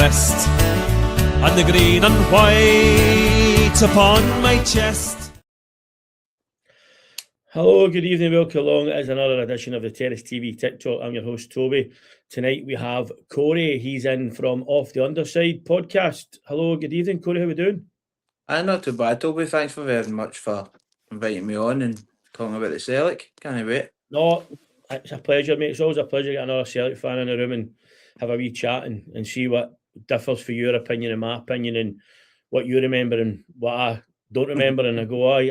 wrist, and the green and white upon my chest. Hello, good evening, welcome along. It is another edition of the Terrace TV TikTok. I'm your host, Toby. Tonight we have Corrie. He's in from Off the Underside podcast. Hello, good evening, Corrie. How are we doing? Not too bad, Toby. Thanks for very much for inviting me on and talking about the Celtic. Can't wait. No, it's a pleasure, mate. It's always a pleasure to get another Celtic fan in the room and have a wee chat and see what differs for your opinion and my opinion and what you remember and what I don't remember. And I go, I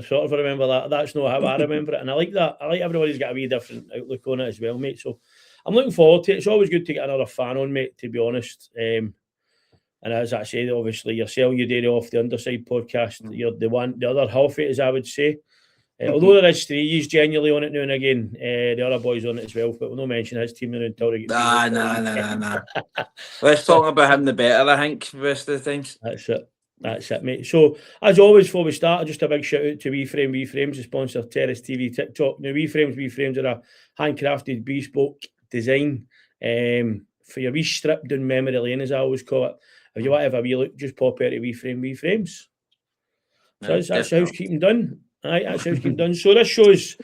sort of remember that. That's not how I remember it. And I like that. I like everybody's got a wee different outlook on it as well, mate. So I'm looking forward to it. It's always good to get another fan on, mate, to be honest. And as I said, obviously, yourself, you did Off the Underside podcast. You're the other half of it, as I would say. Although there is three, he's genuinely on it now and again. The other boys on it as well, but we'll not mention his team now until they get. Nah. Let's talk about him the better, I think, the rest of the times. That's it, mate. So, as always, before we start, just a big shout out to WeFrames, the sponsor of Terrace TV TikTok. Now, WeFrames are a handcrafted, bespoke design for your wee strip down memory lane, as I always call it. If you want to have a wee look, just pop out to WeFrames. So that's housekeeping done. Aye, that's housekeeping done. So this show's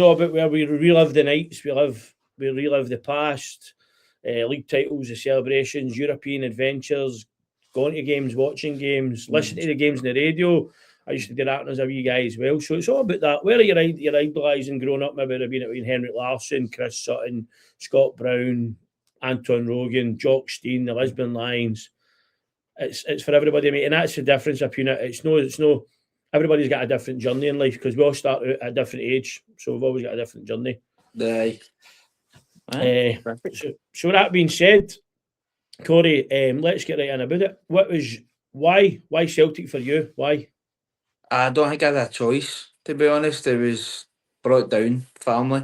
all about where we relive the nights, we relive the past, league titles, the celebrations, European adventures, going to games, watching games, listening to the games on the radio. I used to do that as a wee guy as well. So it's all about that. Where are you idolising growing up? Maybe they've been between Henrik Larsson, Chris Sutton, Scott Brown, Anton Rogan, Jock Stein, the Lisbon Lions. It's for everybody, mate, and that's the difference of unit. It's no. Everybody's got a different journey in life because we all start out at a different age, so we've always got a different journey. Aye. So that being said, Corrie, let's get right in about it. Why Celtic for you? Why? I don't think I had a choice, to be honest. It was brought down family.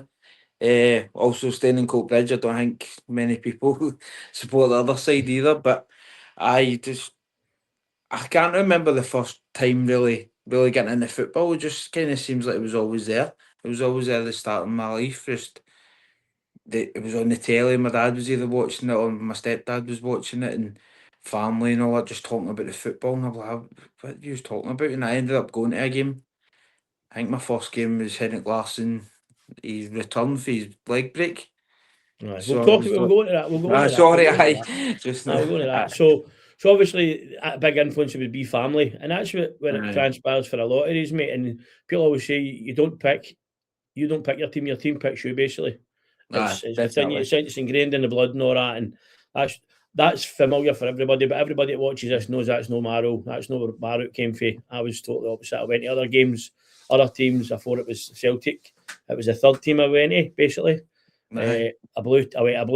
Also staying in Coatbridge, I don't think many people support the other side either, but I can't remember the first time really getting into football. It just kind of seems like it was always there. It was always there at the start of my life. It was on the telly. My dad was either watching it or my stepdad was watching it, and family and all that, just talking about the football. And I'm like, what are you talking about? And I ended up going to a game. I think my first game was Henrik Larsson. He returned for his leg break. Right. We'll go into that. We'll go into that. So obviously, a big influence would be family, and that's when it transpires for a lot of these, mate. And people always say you don't pick your team; your team picks you. Basically, it's ingrained in the blood and all that, and that's familiar for everybody. But everybody that watches this knows that's no Marrow. That's not where Marrow came from. I was totally opposite. I went to other games, other teams. I thought it was Celtic. It was the third team I went to, basically. A blue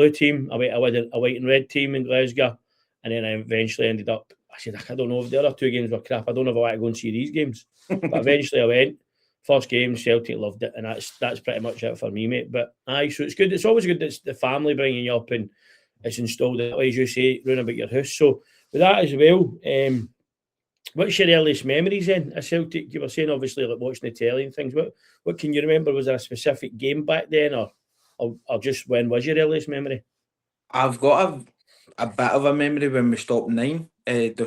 team. I went a white and red team in Glasgow. And then I eventually ended up, I said, I don't know if the other two games were crap. I don't know if I want to go and see these games. But eventually I went. First game, Celtic loved it. And that's pretty much it for me, mate. But so it's good. It's always good that it's the family bringing you up and it's installed that way, as you say, round about your house. So with that as well, what's your earliest memories then of Celtic? You were saying obviously like watching the telly and things. What can you remember? Was there a specific game back then or just when was your earliest memory? I've got a bit of a memory when we stopped 10, and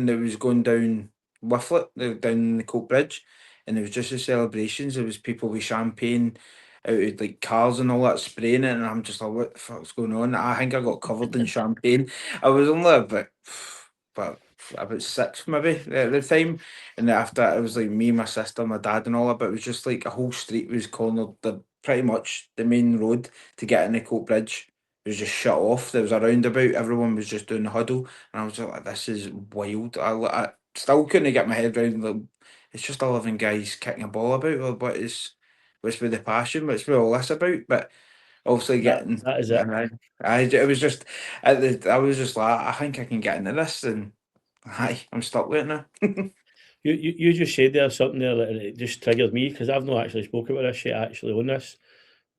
it was going down Whifflet, down the Coat Bridge, and it was just the celebrations. There was people with champagne out of like cars and all that spraying it, and I'm just like, what the fuck's going on? I think I got covered in champagne. I was only about 6 maybe at the time, and after that, it was like me, my sister, my dad, and all that. But it was just like a whole street was cornered. Pretty much the main road to get in the Coat Bridge was just shut off. There was a roundabout. Everyone was just doing the huddle, and I was like, "This is wild." I still couldn't get my head around. Like, it's just 11 guys kicking a ball about. Or what's with the passion? What's with all this about? But obviously, getting that is it. It was just I was just like, I think I can get into this, and I'm stuck with it now. You just said there something there that it just triggered me because I've not actually spoken about this yet actually on this.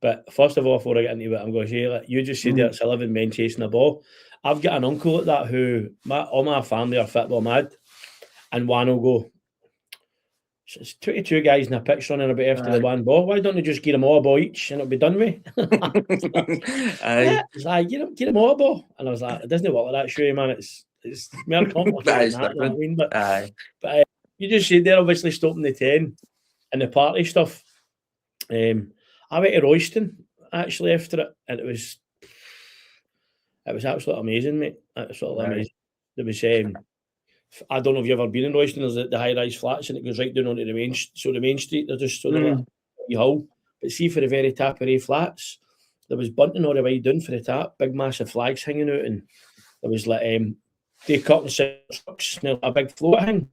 But first of all, before I get into what I'm going to say, like you just said there, it's 11 men chasing a ball. I've got an uncle like that who all my family are football mad, and one will go, it's 22 guys in a pitch running about after the one ball. Why don't they just get them all a ball each and it'll be done with? Yeah, it's like, get them all a ball. And I was like, it doesn't work like that, sure, man. It's more complicated than that, you know what I mean? But you just said they're obviously stopping the 10 and the party stuff. I went to Royston actually after it, and it was absolutely amazing, mate. Absolutely amazing. There was I don't know if you've ever been in Royston. There's the high-rise flats, and it goes right down onto the main street. They're just sort of like a hull. But see, for the very top of the flats, there was bunting all the way down for the top, big massive flags hanging out, and there was like they cut and trucks, a big float hang.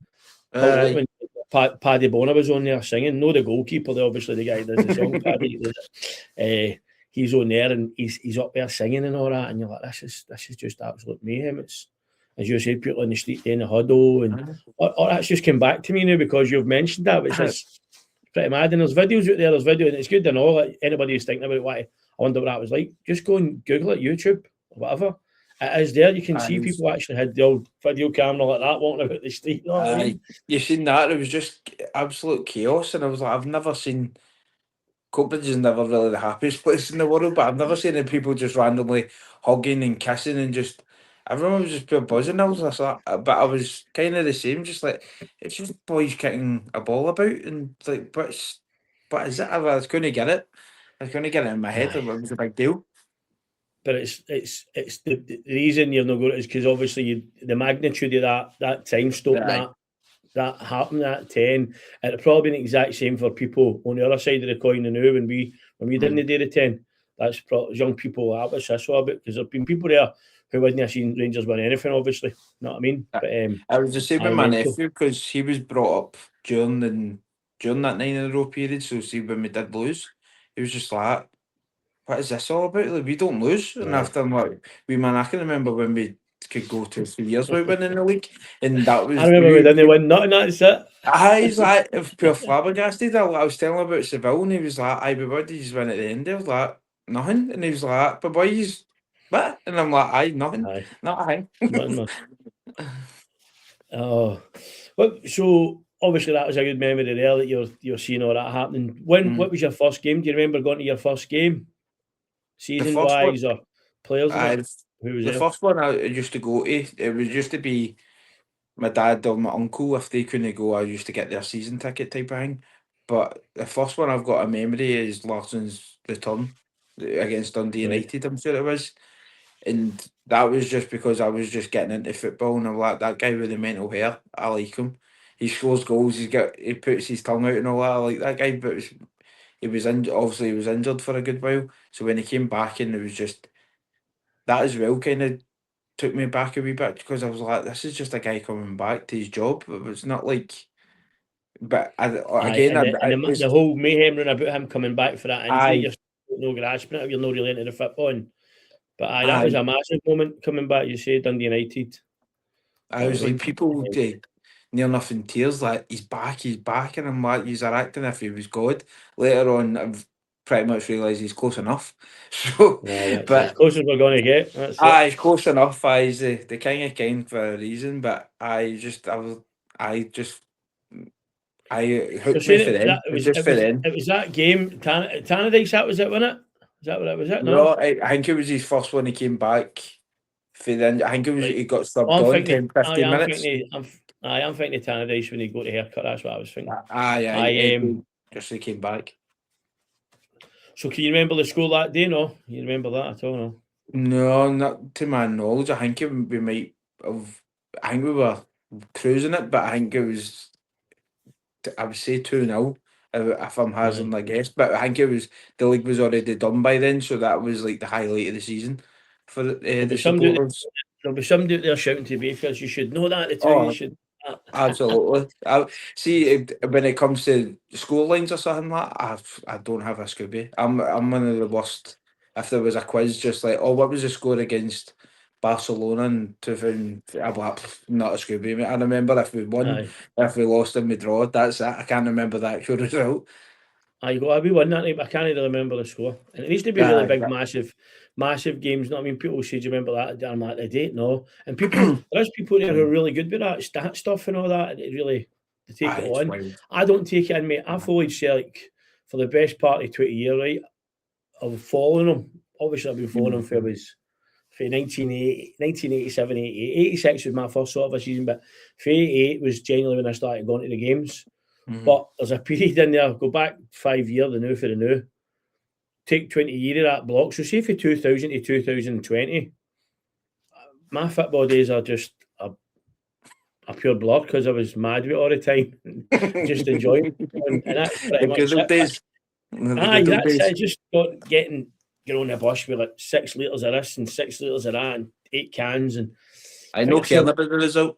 When Paddy Bonner was on there singing, no, the goalkeeper, obviously the guy that does the song, Paddy. He's on there and he's up there singing and all that, and you're like, this is just absolute mayhem. It's, as you said, people in the street in the huddle, and or that's just come back to me now because you've mentioned that, which is pretty mad. And there's videos out there, and it's good to know. Like, anybody who's thinking about I wonder what that was like, just go and Google it, YouTube or whatever. It is there. You can see people actually had the old video camera like that walking about the street. You know what I mean? You seen that? It was just absolute chaos, and I was like, I've never seen. Coatbridge is never really the happiest place in the world, but I've never seen any people just randomly hugging and kissing and just. Everyone was just pure buzzing. I was like, but I was kind of the same, just like it's just boys kicking a ball about and like, what is it? I was going to get it. I was going to get it in my head. It was a big deal. But it's the reason you're not going is because obviously the magnitude of that time stop that happened at 10. It'd probably been the exact same for people on the other side of the coin now when we didn't do the 10. That's probably young people that was I saw a bit because there've been people there who wouldn't have seen Rangers win anything, obviously. You know what I mean? But I was the same with my nephew because he was brought up during that 9 in a row period. So see when we did lose, he was just like, what is this all about? Like, we don't lose. And after I'm like, I can remember when we could go 2 or 3 years without winning the league. And that was I remember we didn't win nothing, that's it. He's like, it was pure flabbergasted. I was telling him about Seville and he was like, aye, but what did you win at the end? I was like, nothing. And he was like, but boys, what? And I'm like, aye, nothing. Aye. Nothing. Nothing. Oh. Well, so obviously that was a good memory there that you're seeing all that happening. What was your first game? Do you remember going to your first game? Season wise or players? Who was the first one I used to go to, it was used to be my dad or my uncle. If they couldn't go, I used to get their season ticket type of thing. But the first one I've got a memory is Larson's return against Dundee United, I'm sure it was. And that was just because I was just getting into football and I'm like, that guy with the mental hair, I like him. He scores goals, he puts his tongue out and all that. I like that guy, but he was injured for a good while. So when he came back and it was just that as well kind of took me back a wee bit because I was like, this is just a guy coming back to his job. It was not like, but the whole mayhem run about him coming back for that injury, you're no grasping it if you're not really into the football. But that was a massive moment coming back. You say Dundee United. I was like, people near enough in tears, like he's back, and I'm like, you're acting if he was God. Later on, I've pretty much realised he's close enough. So, but as close as we're going to get. He's close enough. He's the king of kind for a reason. But I hooked me for them. It was that game, Tannadice. That was it, wasn't it? Is that what it was? No, I think it was his first one. He came back. For then, I think it was he got subbed on 10, 15 minutes. I'm thinking of Tannadice when he got a haircut. That's what I was thinking. Just he came back. So can you remember the score that day? No, you remember that at all? No. No, not to my knowledge. I think we might have. I think we were cruising it, but I think it was. I would say 2-0 if I'm hazarding a guess. But I think it was the league was already done by then, so that was like the highlight of the season for the supporters. There'll be somebody out there shouting to me because you should know that. You should. Absolutely. See, when it comes to school lines or something like that, I don't have a Scooby. I'm one of the worst. If there was a quiz, just like, what was the score against Barcelona in 2000? I'm like, not a Scooby, mate. I remember if we won, if we lost and we draw. That's it. I can't remember the actual result. We won that night, but I can't even remember the score. And it needs to be really big, massive games. Not I mean, people say, do you remember that? I'm like, I don't know. And there's people there who are really good with that stat stuff and all that. And it really, to take it on. Wild. I don't take it in, mate. I followed Celtic for the best part of 20 years, right? I've following them. Obviously, I've been following them for 1987, 88. 86 was my first sort of a season, but 88 was generally when I started going to the games. But there's a period in there, go back 5 years, the new for the new, take 20 years of that block. So say for 2000 to 2020, my football days are just a pure blur because I was mad with it all the time, just enjoying it. And that's pretty much it. Days. That's it. Just got getting on the bus with like 6 litres of this and 6 litres of that and 8 cans. And I know caring about the result.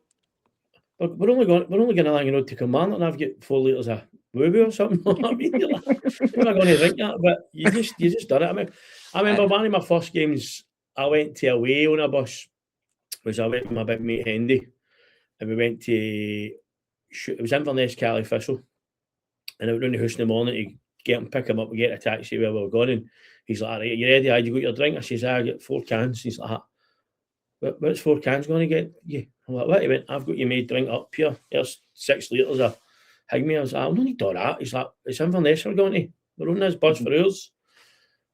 We're only going along, to Command and I've got 4 litres of woo-woo or something. I mean, you're not going to drink that, but you just done it. I mean, I remember one of my first games I went to away on a bus was I went with my big mate Hendy, and we went to it was Inverness Cali Thistle, and I went round the house in the morning to get him, pick him up, and get a taxi where we were going, and he's like, "Right, you ready? You got your drink?" I says, "I get 4 cans." He's like, "What's 4 cans going to get you?" I'm like, "What?" He went, "I've got you made drink up here. There's 6 litres of Higme." I was like, "I don't need all that." He's like, "It's Inverness we're going to. We're on this bus for hours."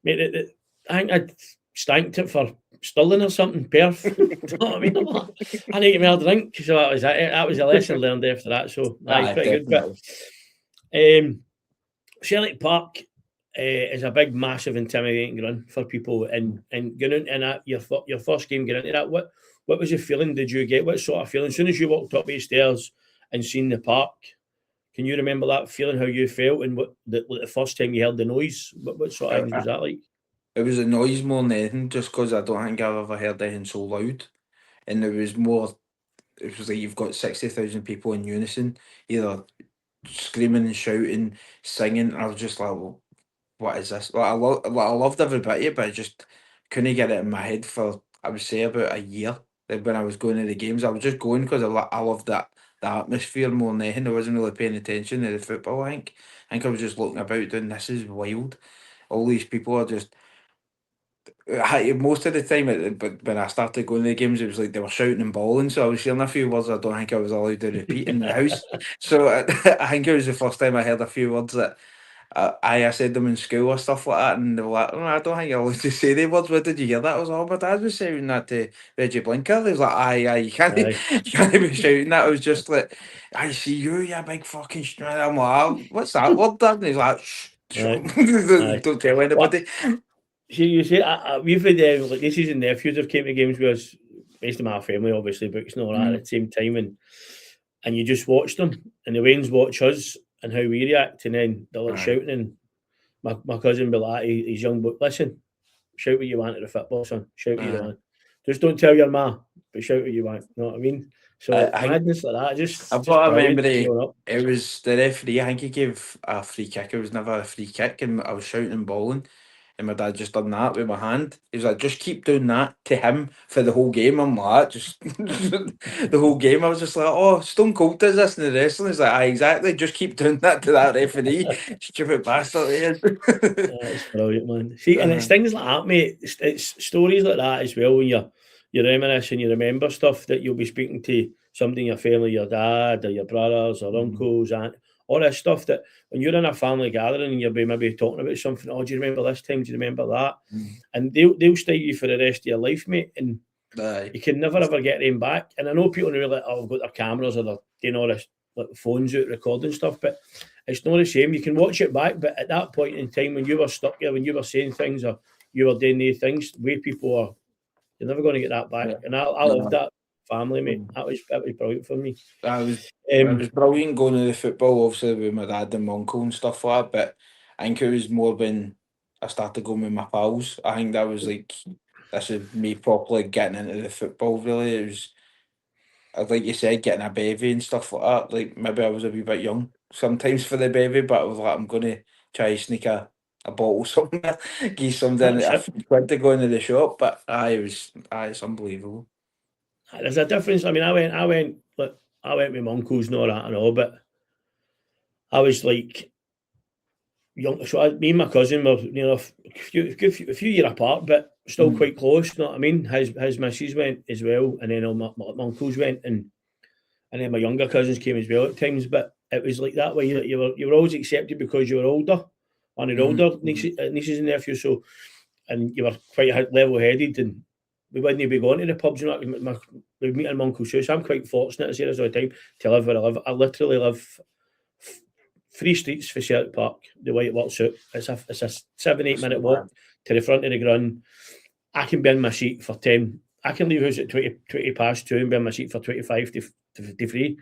Mate, I think I'd stanked it for Stirling or something, Perth. You know what I mean? Like, I need to get me a drink. So that was a lesson learned after that. So that's pretty good. But Celtic Park is a big, massive, intimidating ground for people. And going into that, your first game, getting into that, what was the feeling did you get? What sort of feeling? As soon as you walked up the stairs and seen the park, can you remember that feeling, how you felt, and what the first time you heard the noise? What sort of things was that like? It was a noise more than anything, just because I don't think I've ever heard anything so loud. And it was like you've got 60,000 people in unison, either screaming and shouting, singing. I was just like, well, what is this? Like, I loved every bit of it, but I just couldn't get it in my head for, I would say, about a year. Like when I was going to the games, I was just going because I loved the atmosphere more than anything. I wasn't really paying attention to the football, I think I was just looking about doing, this is wild. All these people are just... Most of the time, but when I started going to the games, it was like they were shouting and bawling. So I was hearing a few words I don't think I was allowed to repeat in the house. So I think it was the first time I heard a few words that I said them in school or stuff like that, and they were like, "Oh, I don't think you're allowed to say the words." What did you hear that? I was like, "Oh, my dad was shouting that to Reggie Blinker." He was like, "Aye, you can't be shouting that." I was just like, "I see you big fucking." I'm like, "Oh, what's that word, Dad?" And he's like, "Shh, don't tell anybody." You see, we've had like nieces and nephews have came to games with us, based on my family, obviously, books and all that at the same time, and you just watch them, and the Waynes watch us and how we react, and then they're like shouting, and my cousin be like, he's young, but listen, shout what you want at the football, son. Shout what you want. Just don't tell your ma, but shout what you want. You know what I mean? So madness like that. I've got a memory. It was the referee. I think he gave a free kick. It was never a free kick, and I was shouting and bawling. And my dad just done that with my hand. He was like, "Just keep doing that to him for the whole game." I'm like, just the whole game. I was just like, "Oh, Stone Cold does this in the wrestling." He's like, "Aye, exactly. Just keep doing that to that referee." Stupid bastard. That's brilliant, man. See, and it's things like that, mate. It's stories like that as well when you reminisce and you remember stuff that you'll be speaking to somebody in your family, your dad or your brothers or uncles, and all this stuff that when you're in a family gathering and you'll be maybe talking about something, "Oh, do you remember this time? Do you remember that?" And they'll stay you for the rest of your life, mate. And you can never ever get them back. And I know people who are like, "Oh, I've got their cameras or they're doing all this, like phones out recording stuff," but it's not the same. You can watch it back, but at that point in time when you were stuck there, when you were saying things or you were doing these things, the way people are, you're never going to get that back. And I love that family, mate. That was brilliant for me. It was brilliant going to the football, obviously with my dad and my uncle and stuff like that. But I think it was more when I started going with my pals. I think that was like, this is me properly getting into the football. Really, it was, like you said, getting a bevy and stuff like that. Like maybe I was a wee bit young sometimes for the bevy, but I was like, I'm going to try to sneak a bottle somewhere, give something a quid to go into the shop. But it's unbelievable. There's a difference. I mean, I went with my uncles and all that and all, but I was like young. So me and my cousin were, a few years apart, but still quite close. You know what I mean? His missus went as well, and then all my uncles went, and then my younger cousins came as well at times. But it was like that way. You were always accepted because you were older, one of the older nieces and nephews. So, and you were quite level-headed, and we wouldn't be going to the pubs. You know, we'd meet in my uncle's house. I'm quite fortunate, I say this all the time, to live where I live. I literally live 3 streets for Celtic Park, the way it works out. It's a 7-8 minute walk to the front of the ground. I can be in my seat for 10. I can leave house at 20 past 2 and be in my seat for 25 to 53.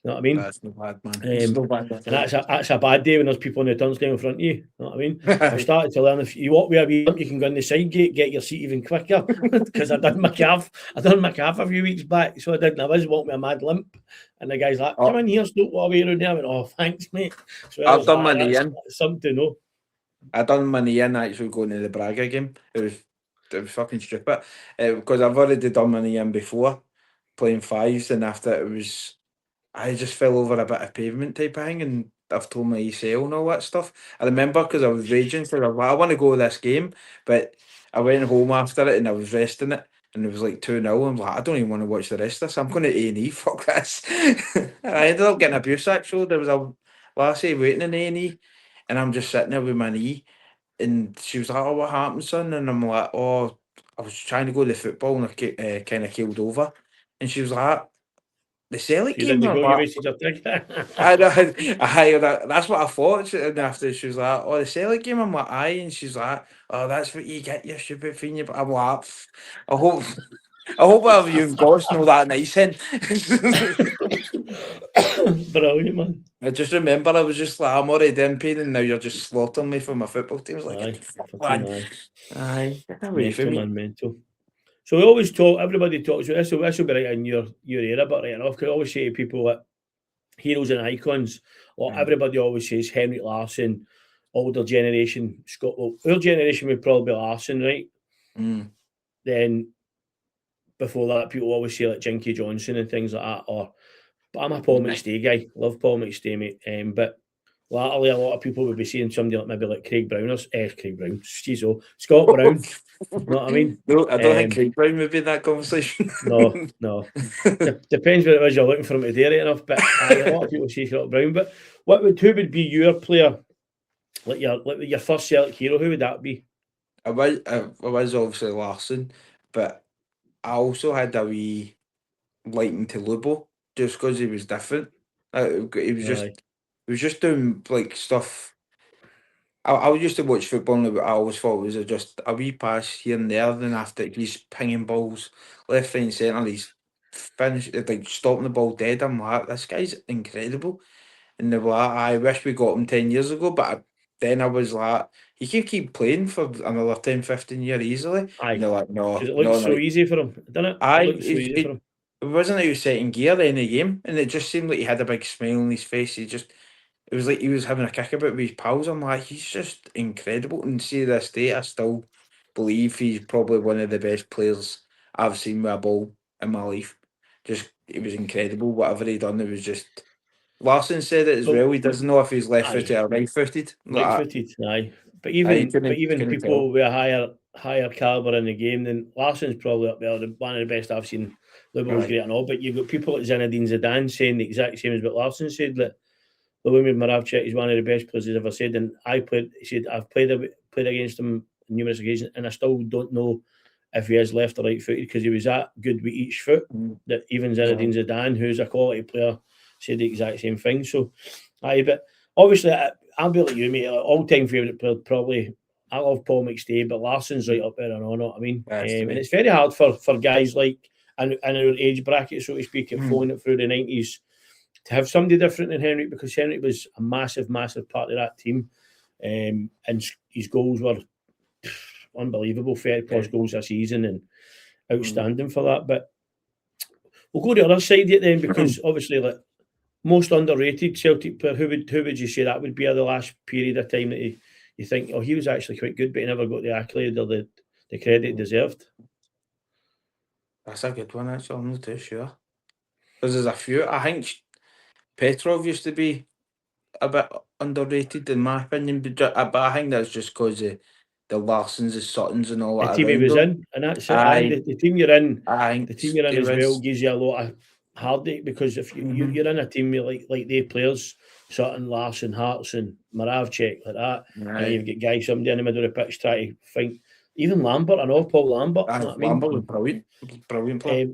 You know what I mean? That's no bad, man. It's no bad. And that's a bad day when there's people on the turnstile in front of you. You know what I mean? I've started to learn if you walk with a wee limp, you can go in the side gate, get your seat even quicker. Because I done my calf a few weeks back, so I did. And I was walking with a mad limp, and the guy's like, "Come in here, don't walk away around there." I went, "Oh, thanks, mate." So I've done my knee in. Something to know. I done my knee in actually going to the Braga game. It was fucking stupid because I've already done my knee in before playing fives, and after it was. I just fell over a bit of pavement type of thing, and I've told my ACL and all that stuff. I remember because I was raging, because I was like, I want to go to this game, but I went home after it and I was resting it, and it was like 2-0. I'm like, I don't even want to watch the rest of this. I'm going to A&E, fuck this. And I ended up getting abuse actually. There was a lassie waiting in A&E, and I'm just sitting there with my knee, and she was like, "Oh, what happened, son?" And I'm like, "Oh, I was trying to go to football and I kind of keeled over." And she was like, "The Celtic game." You wasted your ticket. That's what I thought. And after she was like, "Oh, the Celtic game," I'm like, "Aye," and she's like, "Oh, that's what you get, you stupid thing." But I'm like, I hope you've got know that nice then. Brilliant, man. I just remember I was just like, I'm already in pain, and now you're just slaughtering me for my football team. I was like, aye, mental. So we always talk. Everybody talks. This will be right in your era, but right enough. I always say to people that heroes and icons. Well, everybody always says Henrik Larsson, older generation. Scott. Well, our generation would probably be Larsson, right? Then before that, people always say like Jinky Johnson and things like that. But I'm a Paul McStay guy. Love Paul McStay, mate. But latterly, a lot of people would be saying somebody like maybe like Craig Brown or Scott Brown. You know what I mean? No, I don't think Craig Brown would be in that conversation. No. Depends what it is you're looking for him to do, right enough. But a lot of people say Scott Brown. But who would be your player, like your first Celtic hero? Who would that be? I was obviously Larsson, but I also had a wee liking to Lubo just because he was different. He was just doing like stuff. I used to watch football, and I always thought it was just a wee pass here and there. Then after he's pinging balls left, right, and centre, he's finished like stopping the ball dead. I'm like, this guy's incredible. And they were like, I wish we got him 10 years ago, but then I was like, he can keep playing for another 10, 15 years easily. Aye. And they're like, no. Because it looks so easy for him, didn't it? Aye, It looked so easy for him. It wasn't like he was setting gear in the game, and it just seemed like he had a big smile on his face. It was like he was having a kick about with his pals. I'm like, he's just incredible. And see this day, I still believe he's probably one of the best players I've seen with a ball in my life. Just, it was incredible. Whatever he done, it was just. Larsson said it as well. He doesn't know if he's left-footed or right-footed. Right-footed, aye. But even people with a higher caliber in the game, then Larsson's probably up there. One of the best I've seen. Lubo's great and all, but you've got people like Zinedine Zidane saying the exact same as what Larsson said, that Lubomir Moravcik is one of the best players he's ever said. And I've played against him on numerous occasions, and I still don't know if he is left or right footed because he was that good with each foot that even Zinedine Zidane, who's a quality player, said the exact same thing. So, but obviously, I'll be like you, mate. All-time favourite player, probably. I love Paul McStay, but Larsson's right up there and all. Know what I mean? And it's very hard for guys like in our age bracket, so to speak, at following it through the 90s, to have somebody different than Henrik, because Henrik was a massive, massive part of that team, and his goals were unbelievable, 30+ goals a season, and outstanding for that. But we'll go to the other side of it then, because obviously, like most underrated Celtic player, who would you say that would be the last period of time that you think, oh, he was actually quite good, but he never got the accolade or the credit he deserved? That's a good one, actually. I'm not too sure. Because there's a few. I think Petrov used to be a bit underrated, in my opinion, but I think that's just because of the Larssons, the Suttons, and all that. The team he was in, and that's it. The team you're in, the team you're in as well gives you a lot of hardy, because if you're in a team like they players, Sutton, Larson, Hartson, Moravcik, like that, and you've got guys, somebody in the middle of the pitch trying to find, even Lambert, I know Paul Lambert. You know what I mean? Lambert was brilliant player.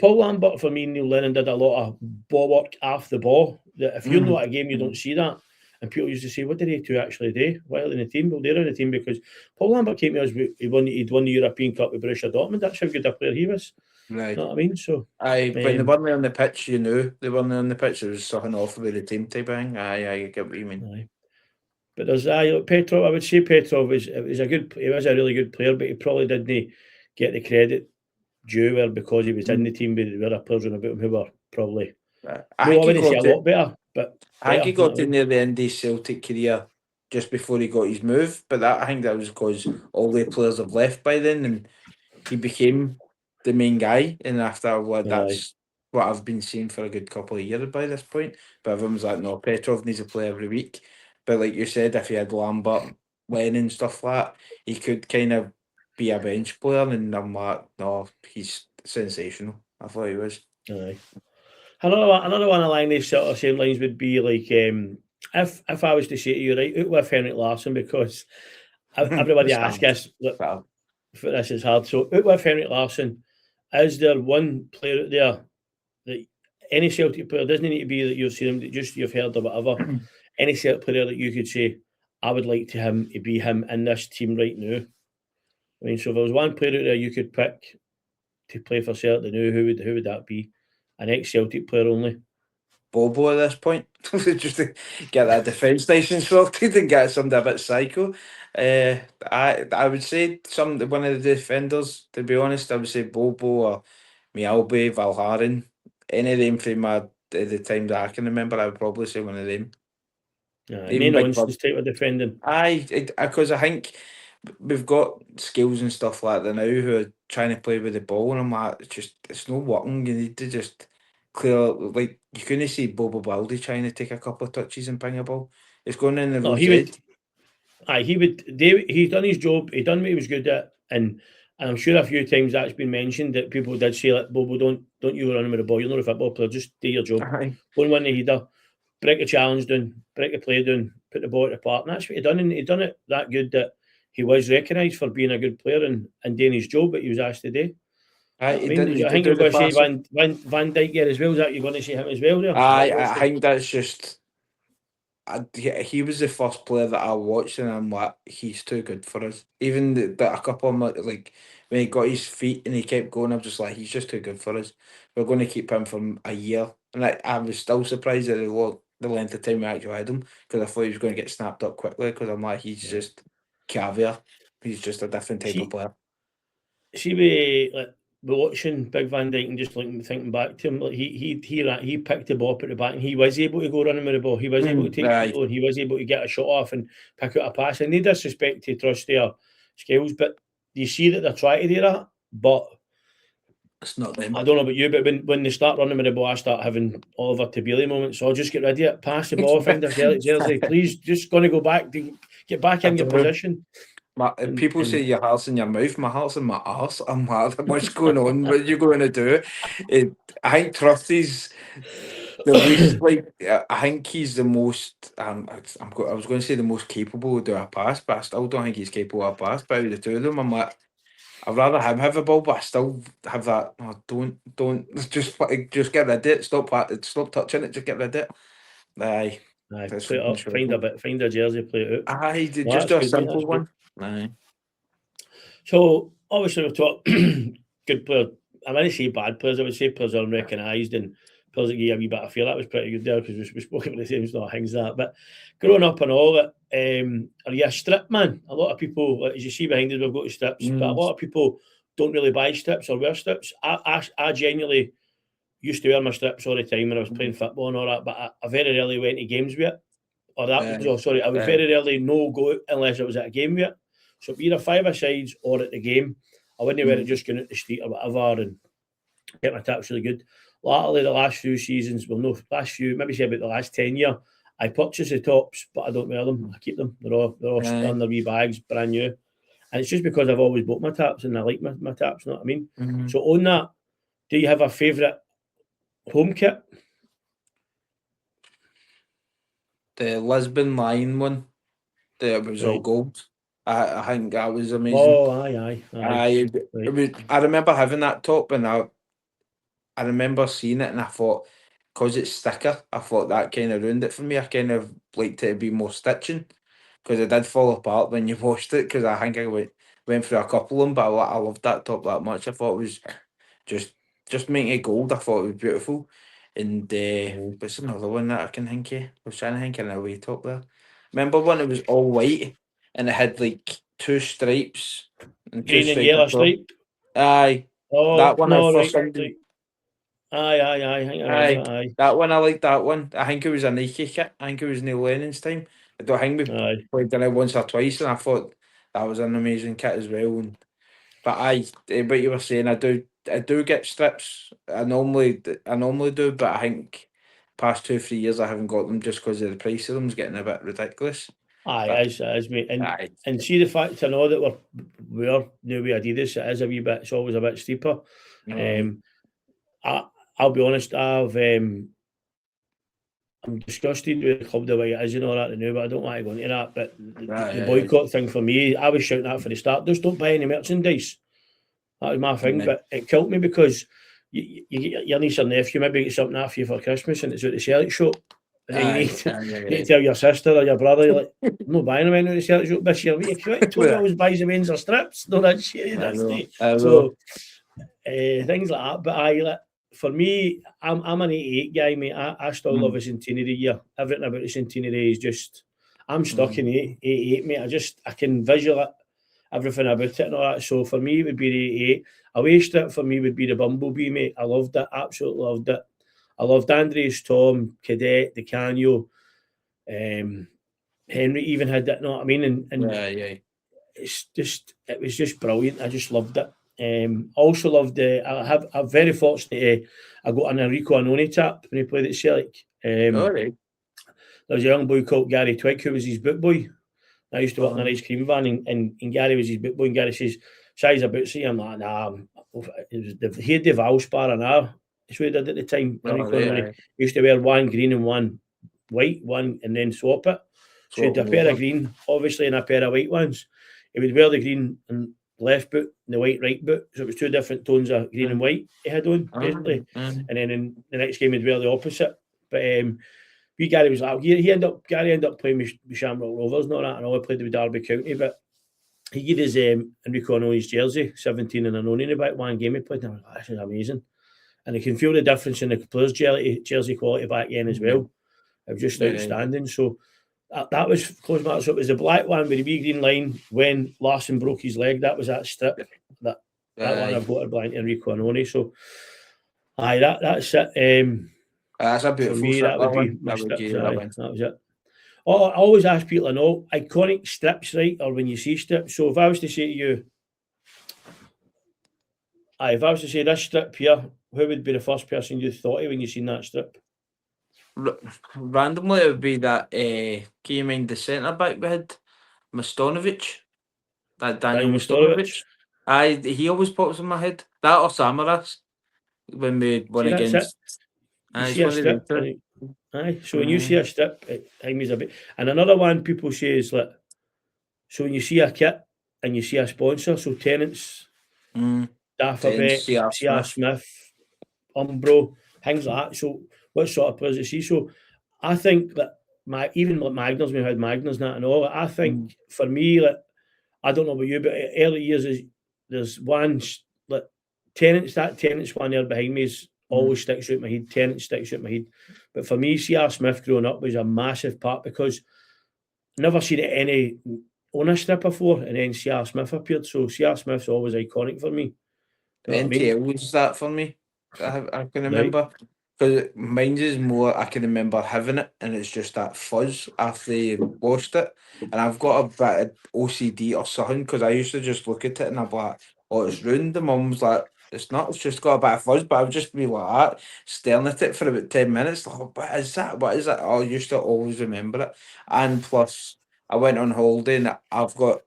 Paul Lambert, for me, Neil Lennon did a lot of ball work off the ball. That if you're not at a game, you don't see that. And people used to say, what did they two actually do while in the team? Well, they're in the team because Paul Lambert came to us, he'd won the European Cup with Borussia Dortmund. That's how good a player he was. Right. You know what I mean? So, when they weren't on the pitch, you knew they weren't on the pitch. There was something off with the team type thing. I get what you mean. Aye. But there's Petrov. I would say Petrov was a really good player, but he probably didn't get the credit due because he was in the team with other players about him who were probably. I wouldn't say a lot better, but I think he got in near the end of his Celtic career just before he got his move. But I think that was because all the players have left by then, and he became the main guy. And after that's what I've been seeing for a good couple of years by this point. But everyone's like, no, Petrov needs to play every week. But like you said, if he had Lambert, Lennon, stuff like that, he could kind of be a bench player. And I'm like, no, he's sensational. I thought he was. Aye. Another one along these sort of same lines would be like, if I was to say to you, right, out with Henrik Larsson, because everybody asks us, look, for this is hard. So out with Henrik Larsson, is there one player out there that any Celtic player, doesn't need to be that you've seen him, just you've heard or whatever, any Celtic player that you could say, I would like to be him in this team right now? I mean, so if there was one player out there you could pick to play for Celtic now, who would that be? An ex-Celtic player only. Bobo at this point, just to get that defence nice and sorted and get somebody a bit psycho. I would say one of the defenders. To be honest, I would say Bobo or Mialbi, Valharen. Any of them from the time that I can remember, I would probably say one of them. Main nonsense type of defending. Because I think we've got skills and stuff like that now who are trying to play with the ball, and I'm like, it's not working. You need to just clear, like, you couldn't see Bobo Baldi trying to take a couple of touches and ping a ball. It's going in the road. He's done his job. He done what he was good at, and I'm sure a few times that's been mentioned that people did say, like, Bobo, don't you run with the ball. You're not a football player. Just do your job. Go and win the header, break the challenge down, break the play down, put the ball at the park. And that's what he done, and he done it that good that he was recognised for being a good player and doing his job that he was asked to do. I think you're going to say Van Dijk here as well. Is that you're going to say him as well? I think that's just. He was the first player that I watched, and I'm like, he's too good for us. Even a couple of them, like when he got his feet and he kept going, I'm just like, he's just too good for us. We're going to keep him for a year, and I was still surprised at the length of time we actually had him, because I thought he was going to get snapped up quickly. Because I'm like, he's just caviar. He's just a different type of player. See, we're watching Big Van Dijk and just thinking back to him, like he picked the ball up at the back, and he was able to go running with the ball. He was able to take the ball, and he was able to get a shot off and pick out a pass. And no disrespect to trust their skills, but you see that they're trying to do that. But it's not them. I don't know about you, but when they start running with the ball, I start having Oliver Tabili moments. So I'll just get rid of it, pass the ball, find a jersey, please. Just going to go back, get back in your position. People say your heart's in your mouth. My heart's in my arse. I'm like, what's going on? What are you going to do? I think Trusty's the least, like, I think he's the most. I was going to say the most capable to do a pass, but I still don't think he's capable of a pass. But out of the two of them, I'm like, I'd rather him have the ball, but I still have that. Oh, don't just get rid of it. Stop touching it. Just get rid of it. Play it up, find a jersey, play it out. Just do a simple one. Aye. So obviously we've talked good players. I wouldn't say bad players. I would say players are unrecognised and players that give you a wee bit of feel. That was pretty good there because we spoke about the same sort of things that. But growing up and all that, are you a strip man? A lot of people, as you see behind us, we've got strips, but a lot of people don't really buy strips or wear strips. I genuinely used to wear my strips all the time when I was playing football and all that, but I very rarely went to games with it. I would very rarely no go out unless it was at a game with it. So either five-a-sides or at the game. I wouldn't wear it just going out the street or whatever and get my taps really good. Latterly, the last few seasons, maybe say about the last 10 years, I purchase the tops, but I don't wear them. I keep them. They're all in their wee bags, brand new. And it's just because I've always bought my taps and I like my taps, you know what I mean? So on that, do you have a favourite Home kit. The Lisbon Lion one. It was all Right. gold. I think that was amazing. Oh, aye. I remember having that top, and I remember seeing it, and I thought, because it's thicker, I thought that kind of ruined it for me. I kind of liked it to be more stitching, because it did fall apart when you washed it. Because I think I went through a couple of them, but I loved that top that much. I thought it was just making it gold. I thought it was beautiful. And what's another one that I can think of? I was trying to think of an away top there. Remember when it was all white and it had like 2 stripes and 2 Green and stripes yellow across? stripe. Aye, Oh, that one I no, for right. some reason. Aye. I think I remember. Aye. That one I liked that one. I think it was a Nike kit. I think it was Neil Lennon's time. I don't think we Aye. played in it once or twice, and I thought that was an amazing kit as well. But what you were saying, I do get strips. I normally do, but I think past 2-3 years I haven't got them just because of the price of them is getting a bit ridiculous. Aye, But as mate. aye, And see the fact to know that we're new with Adidas, it is a wee bit. It's always a bit steeper. I'll be honest. I'm disgusted with the club the way it is and all that now, but I don't want to go into that. But the boycott thing for me, I was shouting that for the start. Just don't buy any merchandise. That was my thing. But it killed me because you get your niece or nephew maybe get something after you for Christmas and it's at the Celtic shop. And then you need to tell your sister or your brother, you're like, I'm not buying them anything at the Celtic shop this year. What you told me always buys the wins or strips. No, that's shit. So things like that. But for me, I'm an 88 guy, mate. I still love the centenary year. Everything about the centenary is just, I'm stuck in 88, mate. I can visualize everything about it and all that. So for me, it would be the 88. Away strip for me would be the Bumblebee, mate. I loved it. Absolutely loved it. I loved Andres, Tom, Cadet, Di Canio, Henry even had that, know what I mean? And it was just brilliant. I just loved it. Also loved I'm very fortunate I got an Enrico Annoni tap when he played at Celtic. There was a young boy called Gary Twig who was his boot boy. I used to work in an ice cream van and Gary was his boot boy and Gary says, size a bootsy. I'm like, nah, he had the Valspar and that's what he did at the time. He used to wear one green and one white, one and then swap it. So he had a pair of green, obviously, and a pair of white ones. He would wear the green and left boot and the white right boot. So it was 2 different tones of green and white he had on, basically. And then in the next game he'd wear the opposite. But Gary was like, Gary ended up playing with Shamrock Rovers and all that, and all he played with Derby County, but he gave his Enrico Annoni's jersey, 17 and Annoni in about one game he played, and I was like, this is amazing. And you can feel the difference in the players' jersey quality back then as well. It was just outstanding. So that was close match. So it was the black one with the wee green line when Larson broke his leg. That was that strip. That one I've got to blind Enrico Annoni. So that's it. That's a beautiful for me, strip, that would be my that strips. That was it. I always ask people, I know, iconic strips, right? Or when you see strips. So if I was to say to you, if I was to say this strip here, who would be the first person you thought of when you seen that strip? Randomly, it would be that can you mind the centre back we had, Mostanovic, that Daniel Mostanovic. He always pops in my head. That or Samaras when we won against. So when you see a strip, it means a bit. And another one people say is like, so when you see a kit and you see a sponsor, so Terrace, Daffabet, C.R. Smith, Umbro, things like that. So what sort of players you see? So I think that even like Magners, we had Magners and that and all. I think for me, like, I don't know about you, but early years there's one like Terrace, that Terrace one there behind me is always sticks out in my head. Terrace sticks out in my head. But for me, C.R. Smith growing up was a massive part because I never seen it any on a strip before, and then C.R. Smith appeared. So C.R. Smith's always iconic for me. You know NTL was that for me. I can remember. Because mine is more, I can remember having it and it's just that fuzz after they washed it. And I've got a bit of OCD or something because I used to just look at it and I'm like, oh, it's ruined. The mum's like, it's not, it's just got a bit of fuzz. But I would just be like that, staring at it for about 10 minutes. Like, what is that? What is that? I used to always remember it. And plus, I went on holiday and I've got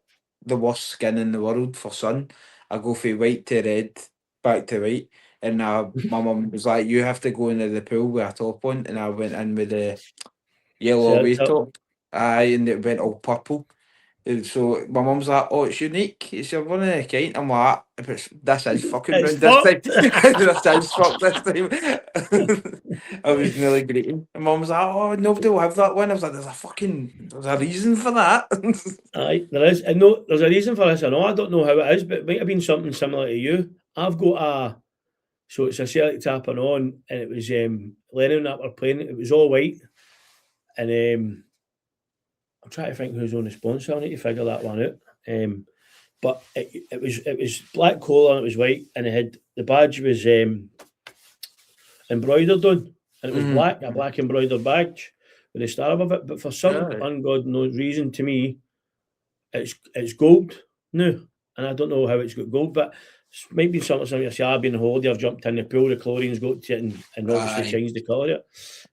the worst skin in the world for sun. I go from white to red, back to white. and my mum was like, "You have to go into the pool with a top on," and I went in with the yellow away top. Aye, and it went all purple. And so my mum's like, "Oh, it's unique. It's your one of a kind." I'm like, "This is fucking It's round this time. fucked. This is fucked this time." I was nearly greeting. And mum's like, "Oh, nobody will have that one." I was like, there's a reason for that." Aye, there is. And no, there's a reason for this. I know, I don't know how it is, but it might have been something similar to you. I've got so it's a Celtic tapping on, and it was Lennon that were playing. It was all white, and I'm trying to think who's on the sponsor. I need to figure that one out. But it was black collar and it was white, and it had the badge was embroidered on, and it was black, a black embroidered badge with a star above it. But for some ungodly reason, to me, it's gold now, and I don't know how it's got gold, but it might be something you see. I've been on holiday, I've jumped in the pool, the chlorine's got to it, and obviously shines the colour it,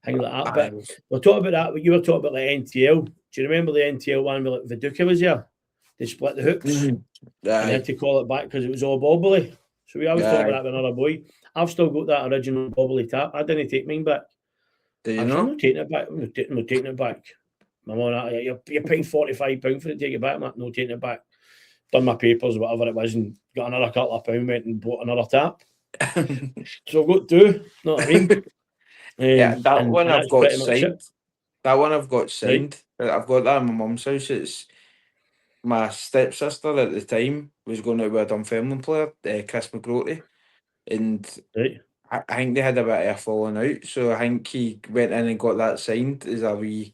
things like that. But we're talking about that. You were talking about like NTL. Do you remember the NTL one where like Viduka was there? They split the hooks, and they had to call it back because it was all bobbly. So I was talking about that with another boy. I've still got that original bobbly tap. I didn't take mine back. Do you I'm know? not taking it back. I'm not taking it back. I'm on that. You're paying £45 for it. Take it back. I'm not taking it back. Done my papers, whatever it was, and got another couple of pound. Went and bought another tap. So I've got two. Know what I mean? That one I've got signed. That one I've got signed. Right. I've got that in my mum's house. It's my stepsister at the time was going out with a Dunfermline player, Chris McGroty, and I think they had a bit of a falling out. So I think he went in and got that signed as a wee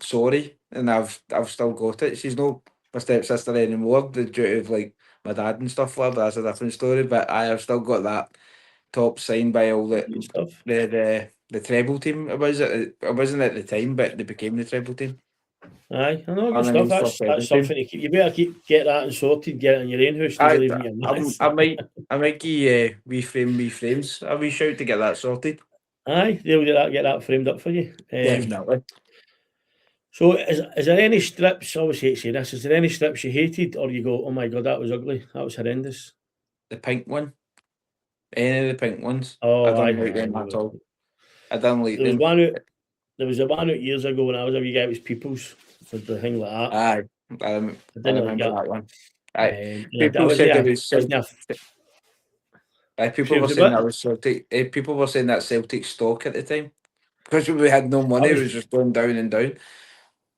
sorry, and I've still got it. She's not my stepsister anymore, due to like my dad and stuff like that. That's a different story. But I have still got that top signed by all the treble team. It wasn't at the time, but they became the treble team. Aye, I know, good stuff. That's something to keep. You better get that and sorted. Get it in your own house. I might give wee frames a wee shout to get that sorted. Aye, they'll get that framed up for you. Definitely. So, is there any strips? I always hate saying this. Is there any strips you hated, or you go, "Oh my god, that was ugly. That was horrendous." The pink one. Any of the pink ones. Oh, I don't like them at all. I don't like them. There was a one out years ago when I was a wee guy. It was People's for the thing like that. Aye, I remember that one. Aye, people said it was Celtic. People were saying that was Celtic. People were saying that Celtic stock at the time because we had no money. It was just going down and down.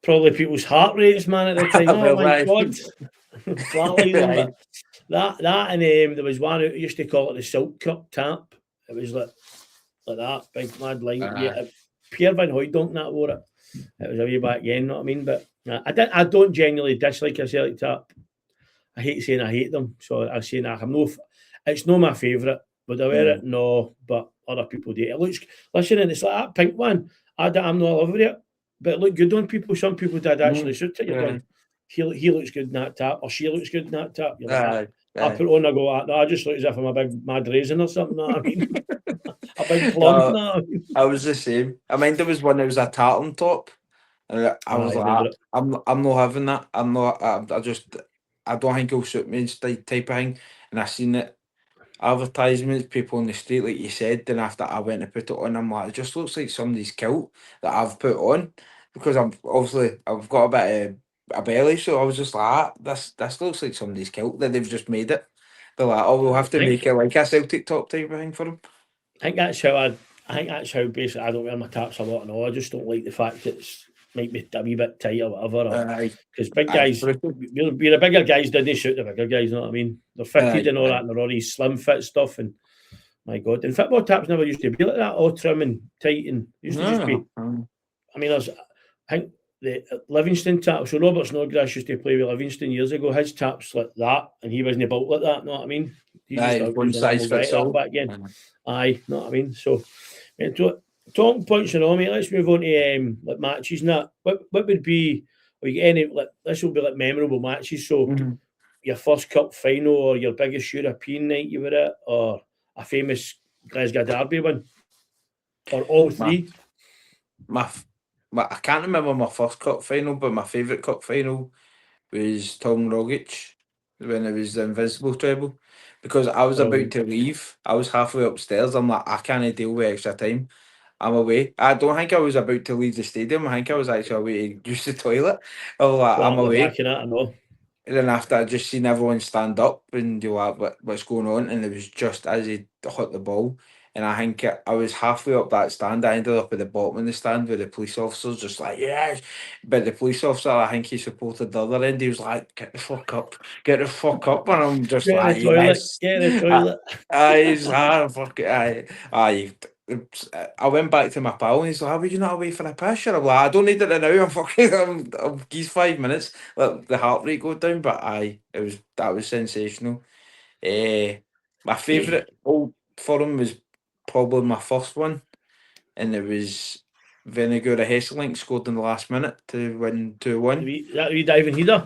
Probably people's heart rates, man, at the time. Oh my god, flatlining. But that and there was one who used to call it the Silk Cup tap. It was like that big mad line. Pierre Van Hooydonk that wore it. It was a wee back again, know what I mean? But I don't genuinely dislike a Celtic tap. I hate saying I hate them, so I say that it's not my favourite. Would I wear it? No, but other people do. It looks, listen, and it's like that pink one. I'm not over it, but it looked good on people. Some people did actually suit it. You're going, he looks good in that tap, or she looks good in that tap. You're like, I put it on, I go, no, I just look as if I'm a big mad raisin or something. Know what I mean? A big plum. I was the same. I mean, there was one that was a tartan top, and I was like, I'm not having that. I don't think it'll suit me, type of thing. And I seen it advertisements, people on the street, like you said. Then after I went to put it on, I'm like, it just looks like somebody's kilt that I've put on, because I've got a bit of a belly, so I was just like, this looks like somebody's kilt that they've just made it. They're like, oh, we'll have to make it like a Celtic top type of thing for them. I think that's how basically I don't wear my taps a lot and all. I just don't like the fact that it's might be a wee bit tight or whatever. Because big guys, we're the bigger guys, didn't suit the bigger guys, you know what I mean? They're fitted and all that, and they're all these slim fit stuff, and my God. And football taps never used to be like that, all trim and tight, and used to just be, I mean, I think the Livingston tap, so Robert Snodgrass used to play with Livingston years ago, his taps like that, and he wasn't built like that, you know what I mean? One size fits all. Back again. Aye, know what I mean? So, talking points and all, mate, let's move on to like matches and that. What would be, or you get any, like, this will be like memorable matches, so your first cup final or your biggest European night you were at, or a famous Glasgow Derby one, or all three? I can't remember my first cup final, but my favourite cup final was Tom Rogic when it was the Invincible treble, because I was about to leave. I was halfway upstairs. I'm like, I can't deal with extra time. I'm away. I don't think I was about to leave the stadium. I think I was actually away to use the toilet. I was like, I'm away. I know. And then after I just seen everyone stand up and you're like, what's going on? And it was just as he hit the ball. And I think I was halfway up that stand. I ended up at the bottom of the stand with the police officers just like, yes. But the police officer, I think he supported the other end. He was like, get the fuck up. Get the fuck up. And I'm just Get like, the toilet. yes. Get the toilet. He's like, fuck it. I went back to my pal and he's like, would you not away for a piss? And I'm like, I don't need it now. I'm fucking, I'm geez 5 minutes. Let the heart rate go down. But that was sensational. My favourite Old Firm was probably my first one, and it was Vinegar Hesselink scored in the last minute to win 2-1. That wee diving header.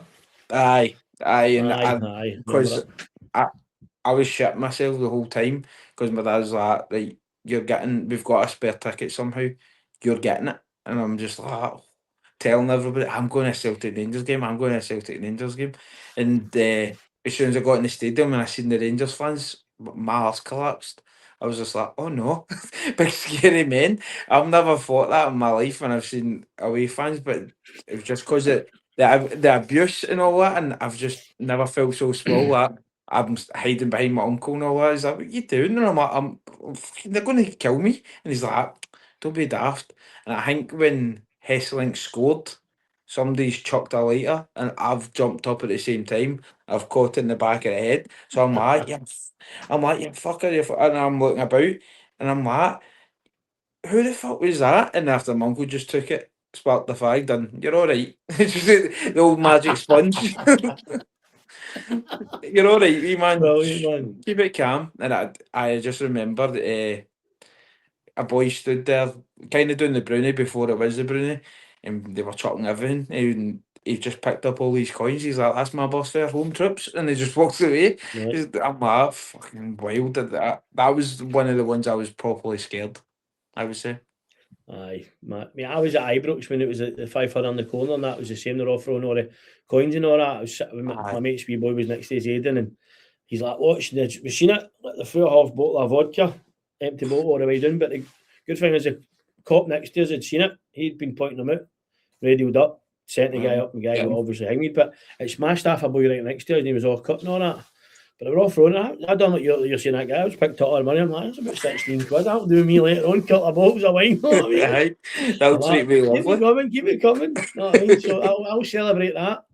Aye, Aye. Because I was shitting myself the whole time because my dad's like, right, we've got a spare ticket somehow, you're getting it. And I'm just like, telling everybody, I'm going to a Celtic Rangers game, I'm going to a Celtic Rangers game. And as soon as I got in the stadium and I seen the Rangers fans, my arse collapsed. I was just like, oh no, big scary men. I've never thought that in my life when I've seen away fans, but it was just because the abuse and all that, and I've just never felt so small that I'm hiding behind my uncle and all that. He's like, what are you doing? And I'm like, they're going to kill me. And he's like, don't be daft. And I think when Hesselink scored, somebody's chucked a lighter and I've jumped up at the same time. I've caught it in the back of the head. So I'm like, you fucker. And I'm looking about and I'm like, who the fuck was that? And after my uncle just took it, sparked the flag, done, you're all right. The old magic sponge. You're all right, wee man. Brilliant, man. Keep it calm. And I just remembered a boy stood there kind of doing the brownie before it was the brownie, and they were chucking everything. And he just picked up all these coins. He's like, that's my bus fare home trips. And he just walked away. Right. I'm like, fucking wild. That was one of the ones I was properly scared, I would say. Aye, I was at Ibrox when it was at the 500 on the corner, and that was the same. They're offering all the coins and all that. I was sitting with my mate's wee boy was next to his Aiden, and he's like, watching it. We've seen it, like the full half bottle of vodka, empty bottle all the way down. But the good thing is the cop next to us had seen it. He'd been pointing them out, radioed up, sent the guy up, and the guy got obviously hanged. But it smashed off a boy right next to us, and he was all cut and all that. But they were all throwing it. I don't know what you're saying that guy. I was picked up all the money. I'm like, it's about 16 quid. That'll do me later on. Couple of bottles of wine. You know what I mean? That'll treat me lovely. Keep it coming. You know what I mean? So I'll celebrate that.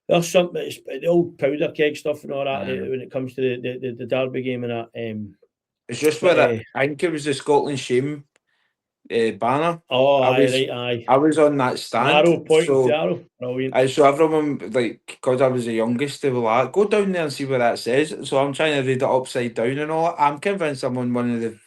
There's something. It's the old powder keg stuff and all that when it comes to the derby game and that. It's just where I think it was the Scotland Shame banner. Oh, aye. I was on that stand. Narrow point, narrow. Brilliant. So everyone, like, because I was the youngest, they were like, go down there and see what that says. So I'm trying to read it upside down and all that. I'm convinced I'm on one of the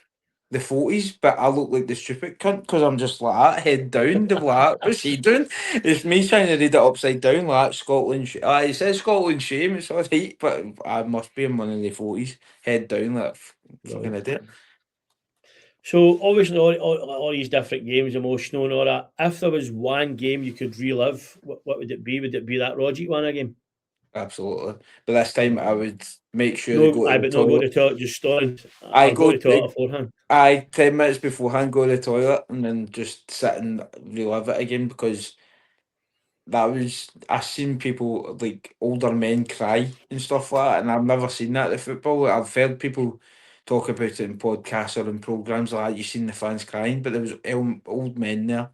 40s, but I look like the stupid cunt because I'm just like head down. They're like, what's he doing? It's me trying to read it upside down, like Scotland. It says Scotland Shame, it's all right, but I must be in one of the 40s, head down, like fucking idiot. So obviously all these different games, emotional and all that. If there was one game you could relive, what would it be? Would it be that Rogic one again? Absolutely. But this time I would make sure to go to the toilet, just stand. I go to the toilet beforehand. 10 minutes beforehand, go to the toilet and then just sit and relive it again, because I've seen people, like older men, cry and stuff like that, and I've never seen that at football. I've heard people talk about it in podcasts or in programmes like that. You've seen the fans crying, but there was old men there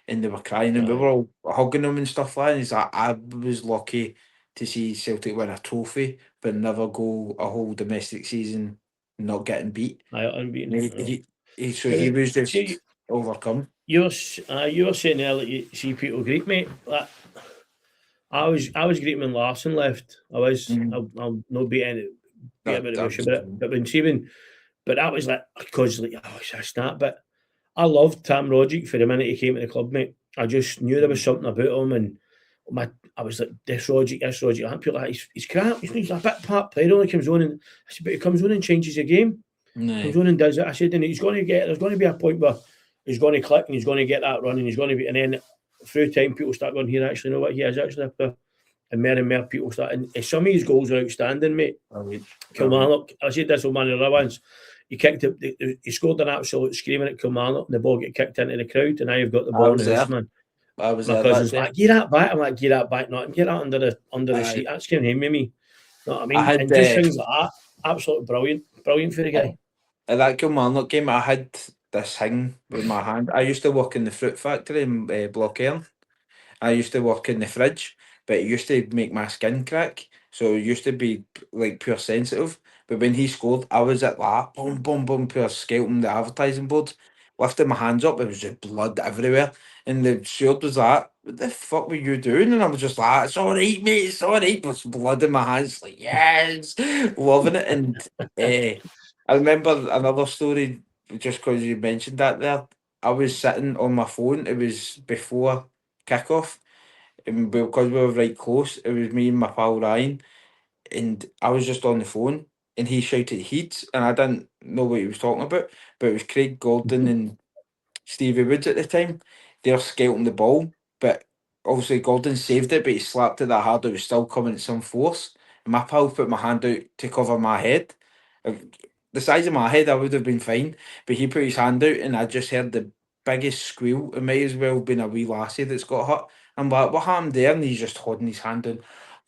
and they were crying and we were all hugging them and stuff like that. And he's like, I was lucky to see Celtic win a trophy but never go a whole domestic season not getting beat. Unbeaten. He was just overcome. You were saying there that you see people greet, mate. Like, I was greeting when Larson left. I was. I'll not be any. But that was like, because like, I snap. But I loved Tam Rogic for the minute he came to the club, mate. I just knew there was something about him, and I was like, this Rogic. I feel like he's crap. He's a bit part player. Only comes on and I said, but he comes on and changes the game. Comes on and does it. I said, and there's going to be a point where he's going to click and he's going to get that run and he's going to be, and then through time, people start going, here, actually, know what, he is actually a player. And more people start. And some of his goals are outstanding, mate. Kilmarnock, I said this on one of the other ones. He kicked it, he scored an absolute screaming at Kilmarnock, and the ball get kicked into the crowd, and now you've got the ball in the house, man. I was My there. cousin's like, get that back. I'm like, get that back, not get that under the seat. That's getting him with me. You know what I mean? And just things like that. Absolutely brilliant for the guy. At that Kilmarnock game, I had this thing with my hand. I used to work in the fruit factory in Blockhairn. I used to work in the fridge, but it used to make my skin crack. So it used to be like pure sensitive. But when he scored, I was at that boom, boom, boom, pure scalping the advertising boards. Lifted my hands up, it was just blood everywhere. And the steward was like, what the fuck were you doing? And I was just like, it's all right, mate, it's all right. But blood in my hands, like, yes, loving it. And I remember another story, just because you mentioned that there. I was sitting on my phone, it was before kickoff, and because we were right close, it was me and my pal Ryan, and I was just on the phone, and he shouted Heats, and I didn't know what he was talking about, but it was Craig Gordon and Stevie Woods at the time. They're scouting the ball, but obviously Gordon saved it, but he slapped it that hard it was still coming at some force. And my pal put my hand out to cover my head. The size of my head, I would have been fine, but he put his hand out, and I just heard the biggest squeal. It might as well have been a wee lassie that's got hurt. I'm like, what happened there? And he's just holding his hand down.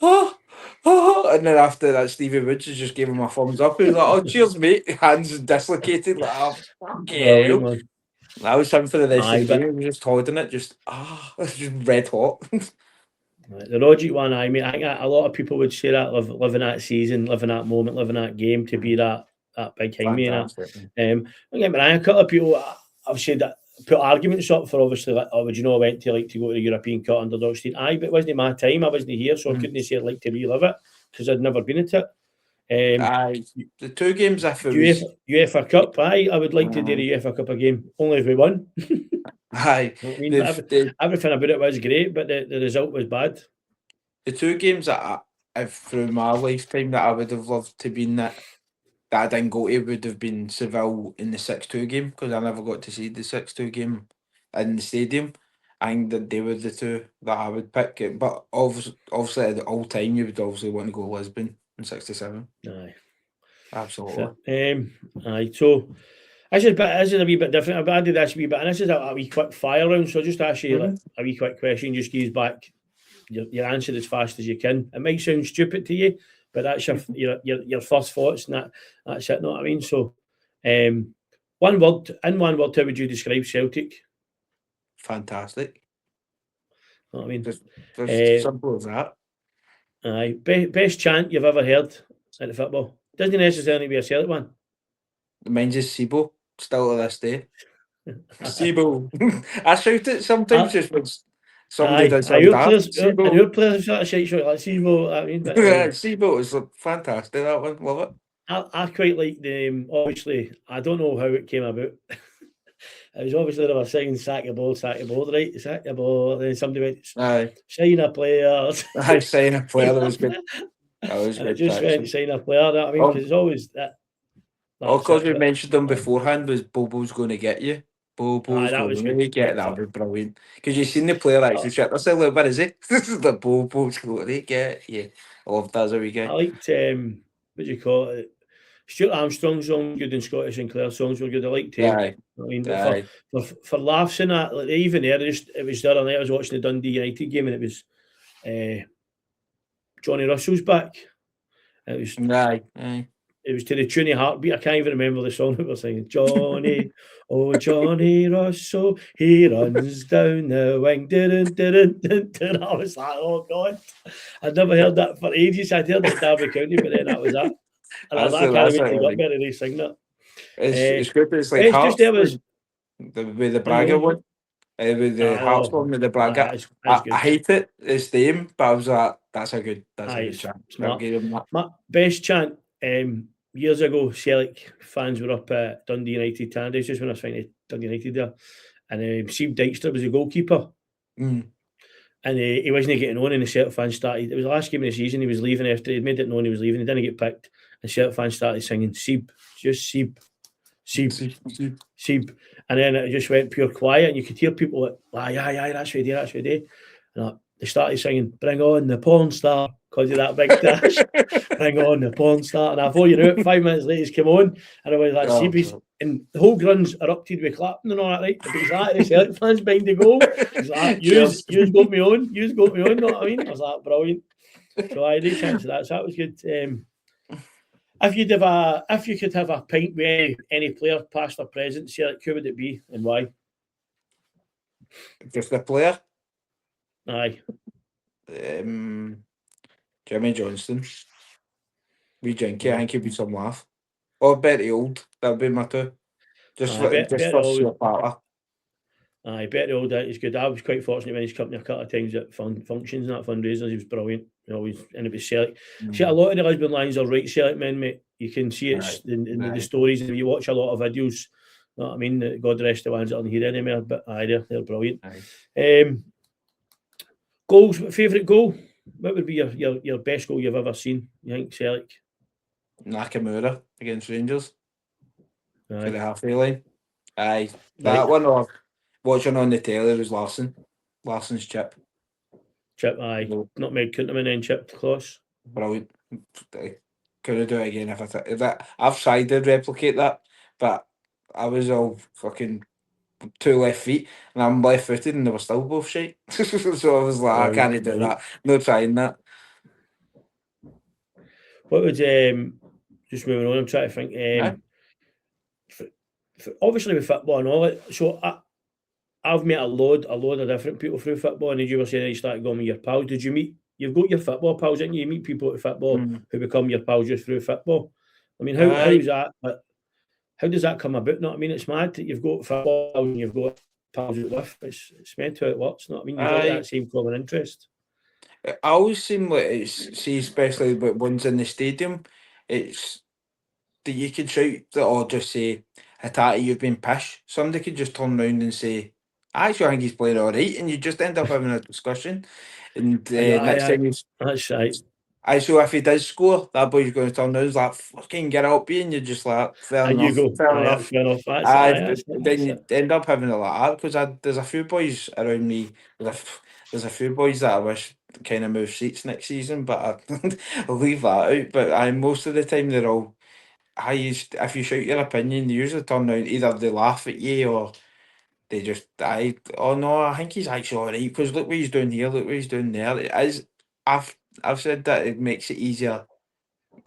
And then after that, Stevie Woods just gave him a thumbs up. He was like, oh, cheers, mate. Hands dislocated. Like, oh, fuck yeah. That was something for the rest of the game. He was just holding it, just red hot. The logic one, I mean, I think a lot of people would say that, living that season, living that moment, living that game, to be that big behind me. Again, but a couple of people I've said that put arguments up for, obviously, like, oh, would you know I went to like to go to the European Cup underdog stage? But it wasn't my time. I wasn't here, so I couldn't say I'd like to relive it because I'd never been at it. The two games, if it was UEFA Cup, I would like to do the UEFA Cup game, only if we won. Everything about it was great, but the result was bad. The two games that through my lifetime that I would have loved to be in that I didn't go to would have been Seville in the 6-2 game, because I never got to see the 6-2 game in the stadium. I think that they were the two that I would pick. But obviously at all time, you would obviously want to go Lisbon in 67. Aye. Absolutely. Aye. So this is a wee bit different. I've added this wee bit, and this is a wee quick fire round. So just ask you a wee quick question. Just use back your answer as fast as you can. It might sound stupid to you, but that's your first thoughts, and that's it. Know what I mean? So, one word. How would you describe Celtic? Fantastic. Know what I mean? Just simple as that. Aye. Best chant you've ever heard at the football? Doesn't necessarily be a Celtic one. Mine's is Sibo, still to this day. Sibo. I shout it sometimes just when somebody does something. And your players sort of shout like Sibo. I mean, Sibo is fantastic. That one, love it. I quite like the. Obviously, I don't know how it came about. It was obviously they were saying sack your ball, right? Sack your ball. Then somebody went, sign a player. Sign a player. That was good. That was good. Just went sign a player. That I mean, because it's always that. Because we mentioned them beforehand, was Bobo's going to get you. Bobo's going to get that. Was brilliant. Because you've seen the player actually shit. I said, look, where is he? This is the Bobo's going to get you. I loved that as a wee guy. I liked, what do you call it? Stuart Armstrong's song, good, and Scottish Sinclair songs were good. I liked him. I mean, for laughs and that, like, even there, it was the other night I was watching the Dundee United game, and it was Johnny Russell's back. It was It was to the tune of Heartbeat. I can't even remember the song that we were singing. Johnny, oh Johnny Russell, he runs down the wing. I was like, oh God. I'd never heard that for ages. I'd heard it at Derby County, but then that was that. And I can't wait to get better and sing that. It's good, but it's like Hearts with the Braga one. With the Hearts one with the Braga. I hate it, it's the aim, but I was like, that's a good chant. My best chant, years ago, Celtic fans were up at Dundee United Coddies, just when I was fighting Dundee United there, and Steve Dykstra was the goalkeeper, and he wasn't getting on, and the Celtic fans started. It was the last game of the season. He was leaving after he'd made it known he was leaving. He didn't get picked, and Celtic fans started singing Seeb, just Seeb, Seep. And then it just went pure quiet, and you could hear people like, aye, that's what they do. And they started singing, "Bring on the porn star," because of that big dash. Bring on the porn star. And I thought, you know, 5 minutes later he's come on, and I was like, Seep, and the whole grun's erupted with clapping and all that, right? But he's like, the Celtic fans behind the goal. He's like, you's got me on, you know what I mean? I was like, brilliant. So I had a chance of that, so that was good. If you could have a pint with any player, past or present, Celtic, who would it be and why? Just the player? Aye. Jimmy Johnston. We Jinky, I think he'd be some laugh. Or Betty Old, that'd be my two. Just for sheer power. Aye, Betty Old is good. I was quite fortunate when he's come to a couple of times at functions and that fundraisers. He was brilliant. Always, and it was Celtic. See, a lot of the Lisbon Lions are right Celtic men, mate. You can see it in the stories, and you watch a lot of videos. You know what I mean? God rest the ones that aren't here anymore, but they're brilliant. Goals, favourite goal? What would be your best goal you've ever seen? You think Celtic? Nakamura against Rangers. For the halfway line. Aye. That one, or watching on the telly was Larson's chip. Aye. Nutmeg couldn't have been then chip close. Brilliant. Couldn't do it again if I've tried to replicate that, but I was all fucking 2 left feet and I'm left footed and they were still both shite. So I was like, I can't do that. No trying that. What would just moving on, I'm trying to think. Obviously with football and all it, so I've met a load of different people through football, and as you were saying, you started going with your pals. Did you meet? You've got your football pals, didn't you? You meet people at football who become your pals just through football. I mean, how's that? But how does that come about? No, I mean, it's mad that you've got football pals and you've got pals with. It's meant how it works. No, I mean, you've got that same common interest. I always seem like especially with ones in the stadium, it's that you could shout or just say, "Hatati, you've been pish." Somebody could just turn around and say, "I actually think he's playing all right," and you just end up having a discussion. And next time that's right. So if he does score, that boy's going to turn around, like, "Fucking get up here," and you're just like, fair enough. Then you end up having a lot of that, because there's a few boys around me. There's a few boys that I wish kind of move seats next season, but I'll leave that out. But most of the time they're all, if you shout your opinion, they usually turn around, either they laugh at you or they just, oh no, I think he's actually all right, because look what he's doing here, look what he's doing there. It is, I've said that it makes it easier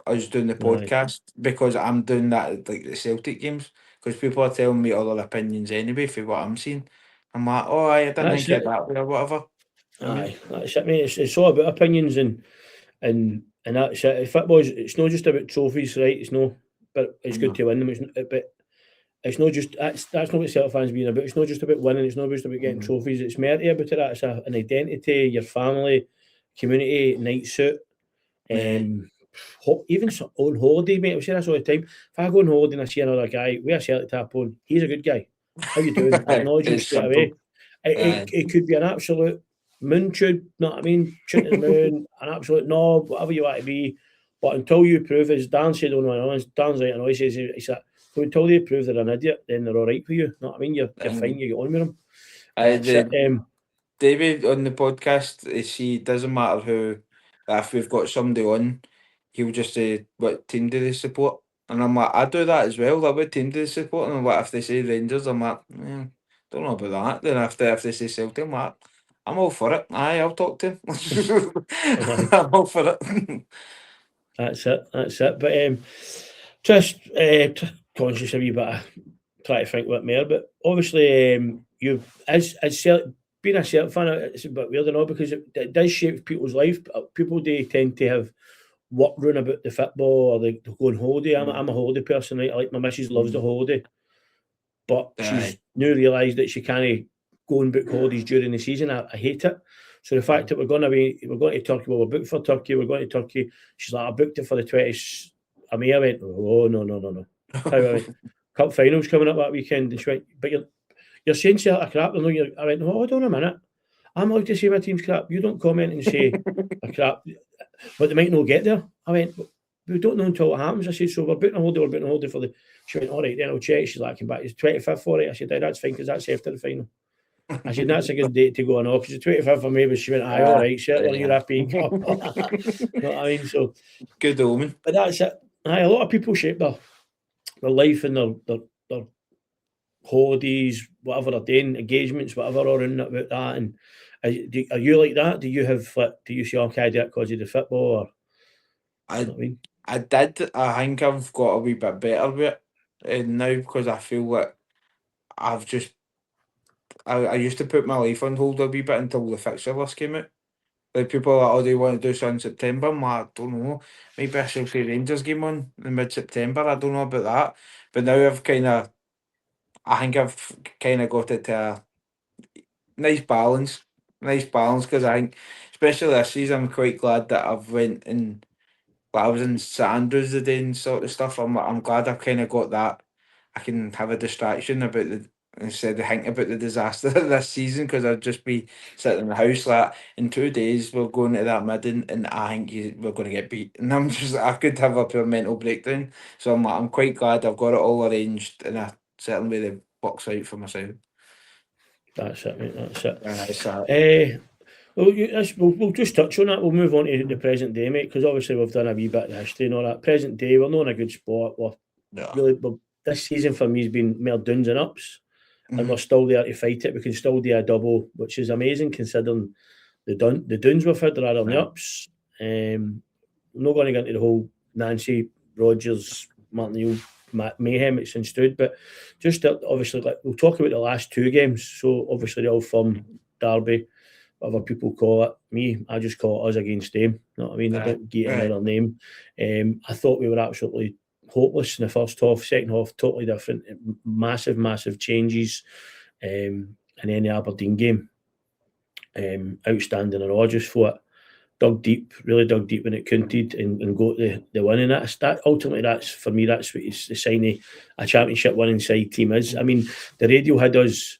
us doing the podcast, because I'm doing that at like the Celtic games, because people are telling me other opinions anyway for what I'm seeing. I'm like, oh, I didn't think it that way or whatever. Aye, that's it, mate. It's all about opinions and that's it. Football, it's not just about trophies, right? It's no, but it's good to win them. But it's not just that's not what Celtic fans being about. It's not just about winning. It's not just about getting trophies. It's more about it. It's an identity, your family, community, night suit. Even on holiday, mate. I say this all the time. If I go on holiday and I see another guy with a Celtic tap on, he's a good guy. How you doing? Acknowledge him straight away. It could be an absolute moon tube, know what I mean? Tune to the moon, an absolute knob, whatever you want to be. But until you prove, as Dan said on Dan's right, I know he says he's like, so until they prove they're an idiot, then they're all right for you. Know what I mean? You're fine, you get on with them. David on the podcast, he doesn't matter who, if we've got somebody on, he'll just say, "What team do they support?" And I'm like, I do that as well. Like, what team do they support? And I'm like, if they say Rangers, I'm like, don't know about that. Then if they say Celtic, I'm like, I'm all for it. Aye, I'll talk to him. I'm all for it. That's it. But just conscious of you, but try to think what more. But obviously, you as Celtic, being a Celtic fan, it's a bit weird, I know, because it does shape people's life. People do tend to have work run about the football, or they go on holiday. I'm a holiday person, right? I like my missus loves the holiday, but she's now realised that she can't go and book holidays during the season. I hate it. So the fact that we're going to Turkey, we're booked for Turkey, we're going to Turkey. She's like, I booked it for the 20th. I went, oh no. Cup finals coming up that weekend, and she went, but you're saying Celtic crap. I went, hold on a minute. I'm allowed to say my team's crap. You don't comment and say a crap, but they might not get there. I went, we don't know until it happens. I said, so we're booking a holiday for the. She went, all right, then I'll check. She's like, came back, it's 25th for it. I said, that's fine, because that's after the final. I said, that's a good date to go on off, because the 25th of May, but she went, aye, all right, certainly European Cup. You know what I mean? So, good omen. But that's it. Aye, a lot of people shape their life and their holidays, whatever they're doing, engagements, whatever, or in about that. And are you like that? Do you have, do you say, okay, I do it because of the football? Or, I did. I think I've got a wee bit better with it now, because I feel like I've just. I used to put my life on hold a wee bit until the fixture list came out. Like, people are like, oh, do you want to do so in September? I'm like, I don't know. Maybe I shall see Rangers game on in mid-September. I don't know about that. But now I think I've kind of got it to a nice balance. Because I think, especially this season, I'm quite glad that I've went and, like, I was in St Andrews the day and sort of stuff. I'm glad I've kind of got that. I can have a distraction about instead of thinking about the disaster this season, because I'd just be sitting in the house like, in 2 days we're going to that meeting and I think we're going to get beat, and I could have a pure mental breakdown. So I'm quite glad I've got it all arranged, and I certainly way the box out for myself. That's it, mate. That's it. That's we'll just touch on that. We'll move on to the present day, mate, because obviously we've done a wee bit of history and all that. Present day, we're not in a good spot. This season for me has been more downs and ups, and we're still there to fight it. We can still do a double, which is amazing considering the downs we've had rather than the ups. I'm not going to get into the whole Nancy Rogers, Martin Neil mayhem it's ensued, but just obviously, like, we'll talk about the last two games. So obviously the Old Firm derby, whatever people call it. Me, I just call it us against them. You know what I mean? I don't get another name. I thought we were absolutely hopeless in the first half. Second half, totally different. Massive changes. And then the Aberdeen game, outstanding. And I just thought really dug deep when it counted and got the win. And ultimately, that's for me, that's what it's the sign of a championship winning side team is. I mean, the radio had us,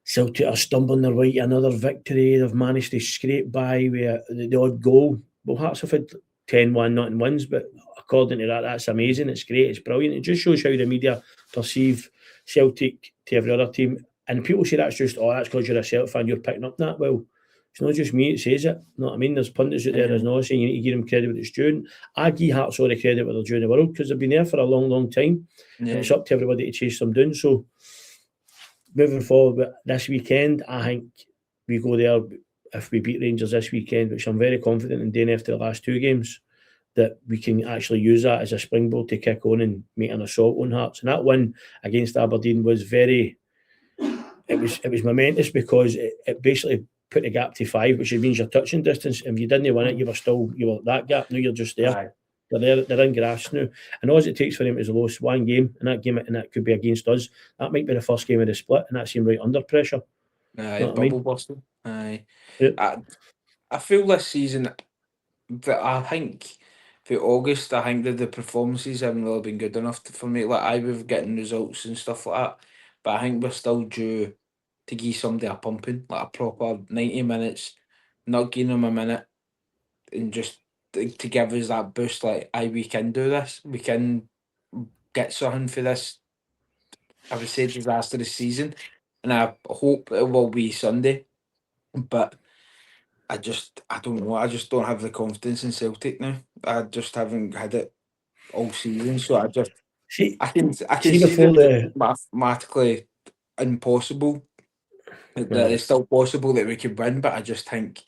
Celtic are stumbling their way to another victory. They've managed to scrape by with the odd goal. Well, Hearts have had 10-1 nothing wins, but according to that, that's amazing. It's great. It's brilliant. It just shows how the media perceive Celtic to every other team. And people say that's just, that's because you're a Celtic fan, you're picking up that. Well, it's not just me, it says it. You know what I mean? There's pundits out there as not saying you need to give them credit with it's due. I give Hearts all the credit with they're due in the world, because they've been there for a long time. And it's up to everybody to chase them down. So moving forward this weekend, I think we go there if we beat Rangers this weekend, which I'm very confident in doing after the last two games, that we can actually use that as a springboard to kick on and make an assault on Hearts. And that win against Aberdeen was it was momentous, because it basically put the gap to 5, which means you're touching distance. If you didn't win it, you were that gap. Now you're just there. Aye. They're in grasp now. And all it takes for them is a loss one game, and that could be against us. That might be the first game of the split, and that seemed right under pressure. Bubble busting. Aye. Yep. I feel this season that I think for August, I think that the performances haven't really been good enough for me. Like, we've getting results and stuff like that, but I think we're still due to give somebody a pumping, like a proper 90 minutes, not giving them a minute, and just to give us that boost. Like, we can do this. We can get something for this, I would say, disastrous season, and I hope it will be Sunday. But I don't know. I just don't have the confidence in Celtic now. I just haven't had it all season, so I can see the mathematically impossible. That it's still possible that we could win, but I just think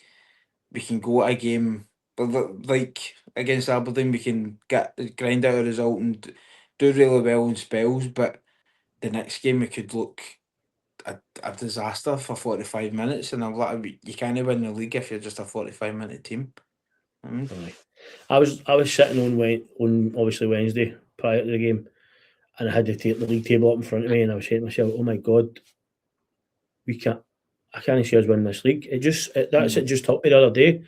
we can go at a game like against Aberdeen. We can grind out a result and do really well in spells, but the next game we could look a disaster for 45 minutes, and I'm like, you can't win the league if you're just a 45-minute team. I was sitting on obviously Wednesday prior to the game, and I had to take the league table up in front of me, and I was saying to myself, oh my God, I can't see us win this league. It just hit me the other day,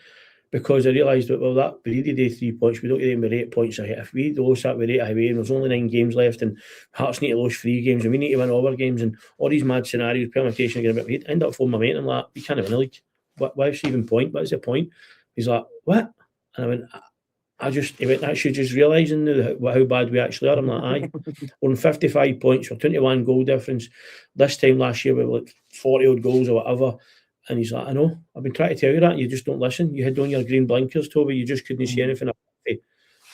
because I realised that, that we needed 3 points. We don't get them with 8 points ahead. If we lose that with 8 away, and there's only 9 games left, and Hearts need to lose 3 games, and we need to win all our games, and all these mad scenarios, permutation, we end up full momentum. Like, we can't win the league. What's even point? What is the point? He's like, what? And I went, he went, actually just realising now how bad we actually are. I'm like, aye, we're on 55 points, we're 21 goal difference. This time last year we were like 40 odd goals or whatever. And he's like, I know, I've been trying to tell you that, you just don't listen. You had on your green blinkers, Toby, you just couldn't see anything. And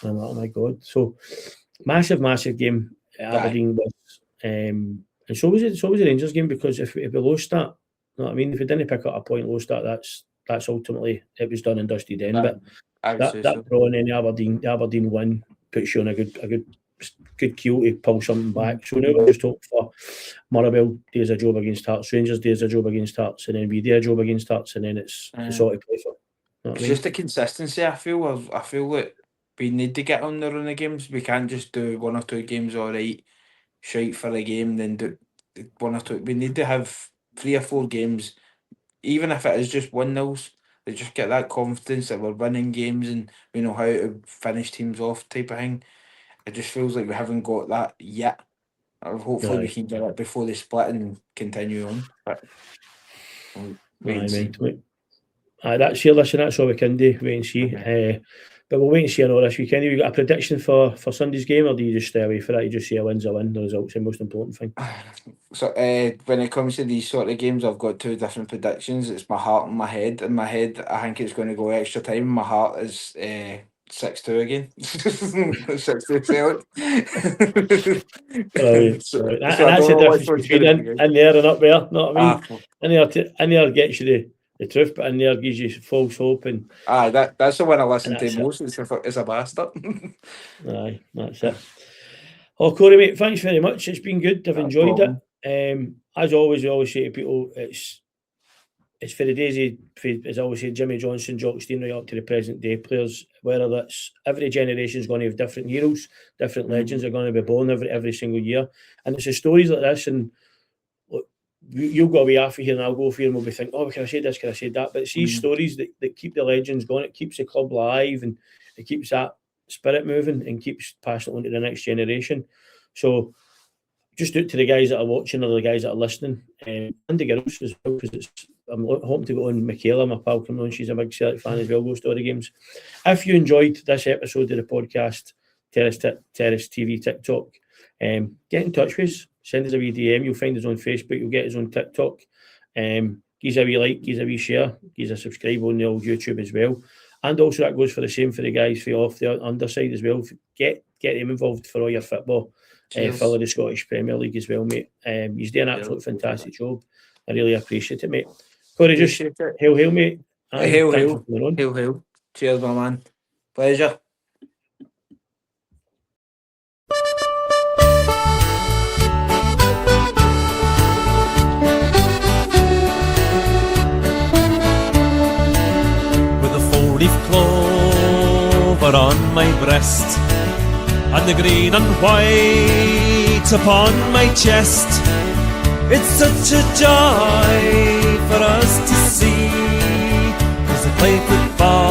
I'm like, oh my God. So massive game at Aberdeen was, and so was the Rangers game, because if we lost that, you know what I mean, if we didn't pick up a point, lost that, that's ultimately, it was done and dusted then. But that draw and then the Aberdeen win puts you on a good keel to pull something back. So now we're just hoping for Motherwell does a job against Hearts, Rangers does a job against Hearts, and then we do a job against Hearts, and then it's all to play for. You know it's just the consistency. I feel like we need to get on the run of games. We can't just do 1 or 2 games all right, shite for a game, then do 1 or 2. We need to have 3 or 4 games, even if it is just 1-0s. They just get that confidence that we're winning games and we know how to finish teams off, type of thing. It just feels like we haven't got that yet. Hopefully we can get it before they split and continue on. But that's all we can do. Wait and see. But we'll wait and see on all this weekend. Have you got a prediction for Sunday's game, or do you just stay away for that? You just say a win's a win. The result's the most important thing. So when it comes to these sort of games, I've got 2 different predictions. It's my heart and my head. In my head, I think it's going to go extra time. My heart is 6-2 again. 6-2 Celtic. That's the difference between in there and up there. You know what I mean? In there gets you the truth, but in there gives you false hope. And that's the one I listen to most. It's a bastard. Aye, that's it. Oh, Corrie, mate, thanks very much. It's been good. I've enjoyed it. As always, we always say to people, it's for the days as I always say, Jimmy Johnson, Jock Stein, right up to the present day players. Whether that's every generation is going to have different heroes, different legends are going to be born every single year, and it's the stories like this. And look, you'll go away after here, and I'll go for here, and we'll be thinking, oh, can I say this? Can I say that? But it's these stories that keep the legends going. It keeps the club alive, and it keeps that spirit moving and keeps passing it on to the next generation. So just do it to the guys that are watching or the guys that are listening, and the girls as well, because I'm hoping to go on Michaela, my pal, coming on. She's a big Celtic fan as well, goes to all the games. If you enjoyed this episode of the podcast, Terrace TV TikTok, get in touch with us, send us a wee DM. You'll find us on Facebook, you'll get us on TikTok. Give us a wee like, give us a wee share, give us a subscribe on the old YouTube as well. And also that goes for the same for the guys off the underside as well. Get them involved for all your football. Follow the Scottish Premier League as well, mate. He's doing an absolute fantastic job. I really appreciate it, mate. Corrie, just hail, mate. Hail. Cheers, my man. Pleasure. With a 4-leaf clover on my breast, and the green and white upon my chest, it's such a joy for us to see, 'cause I play football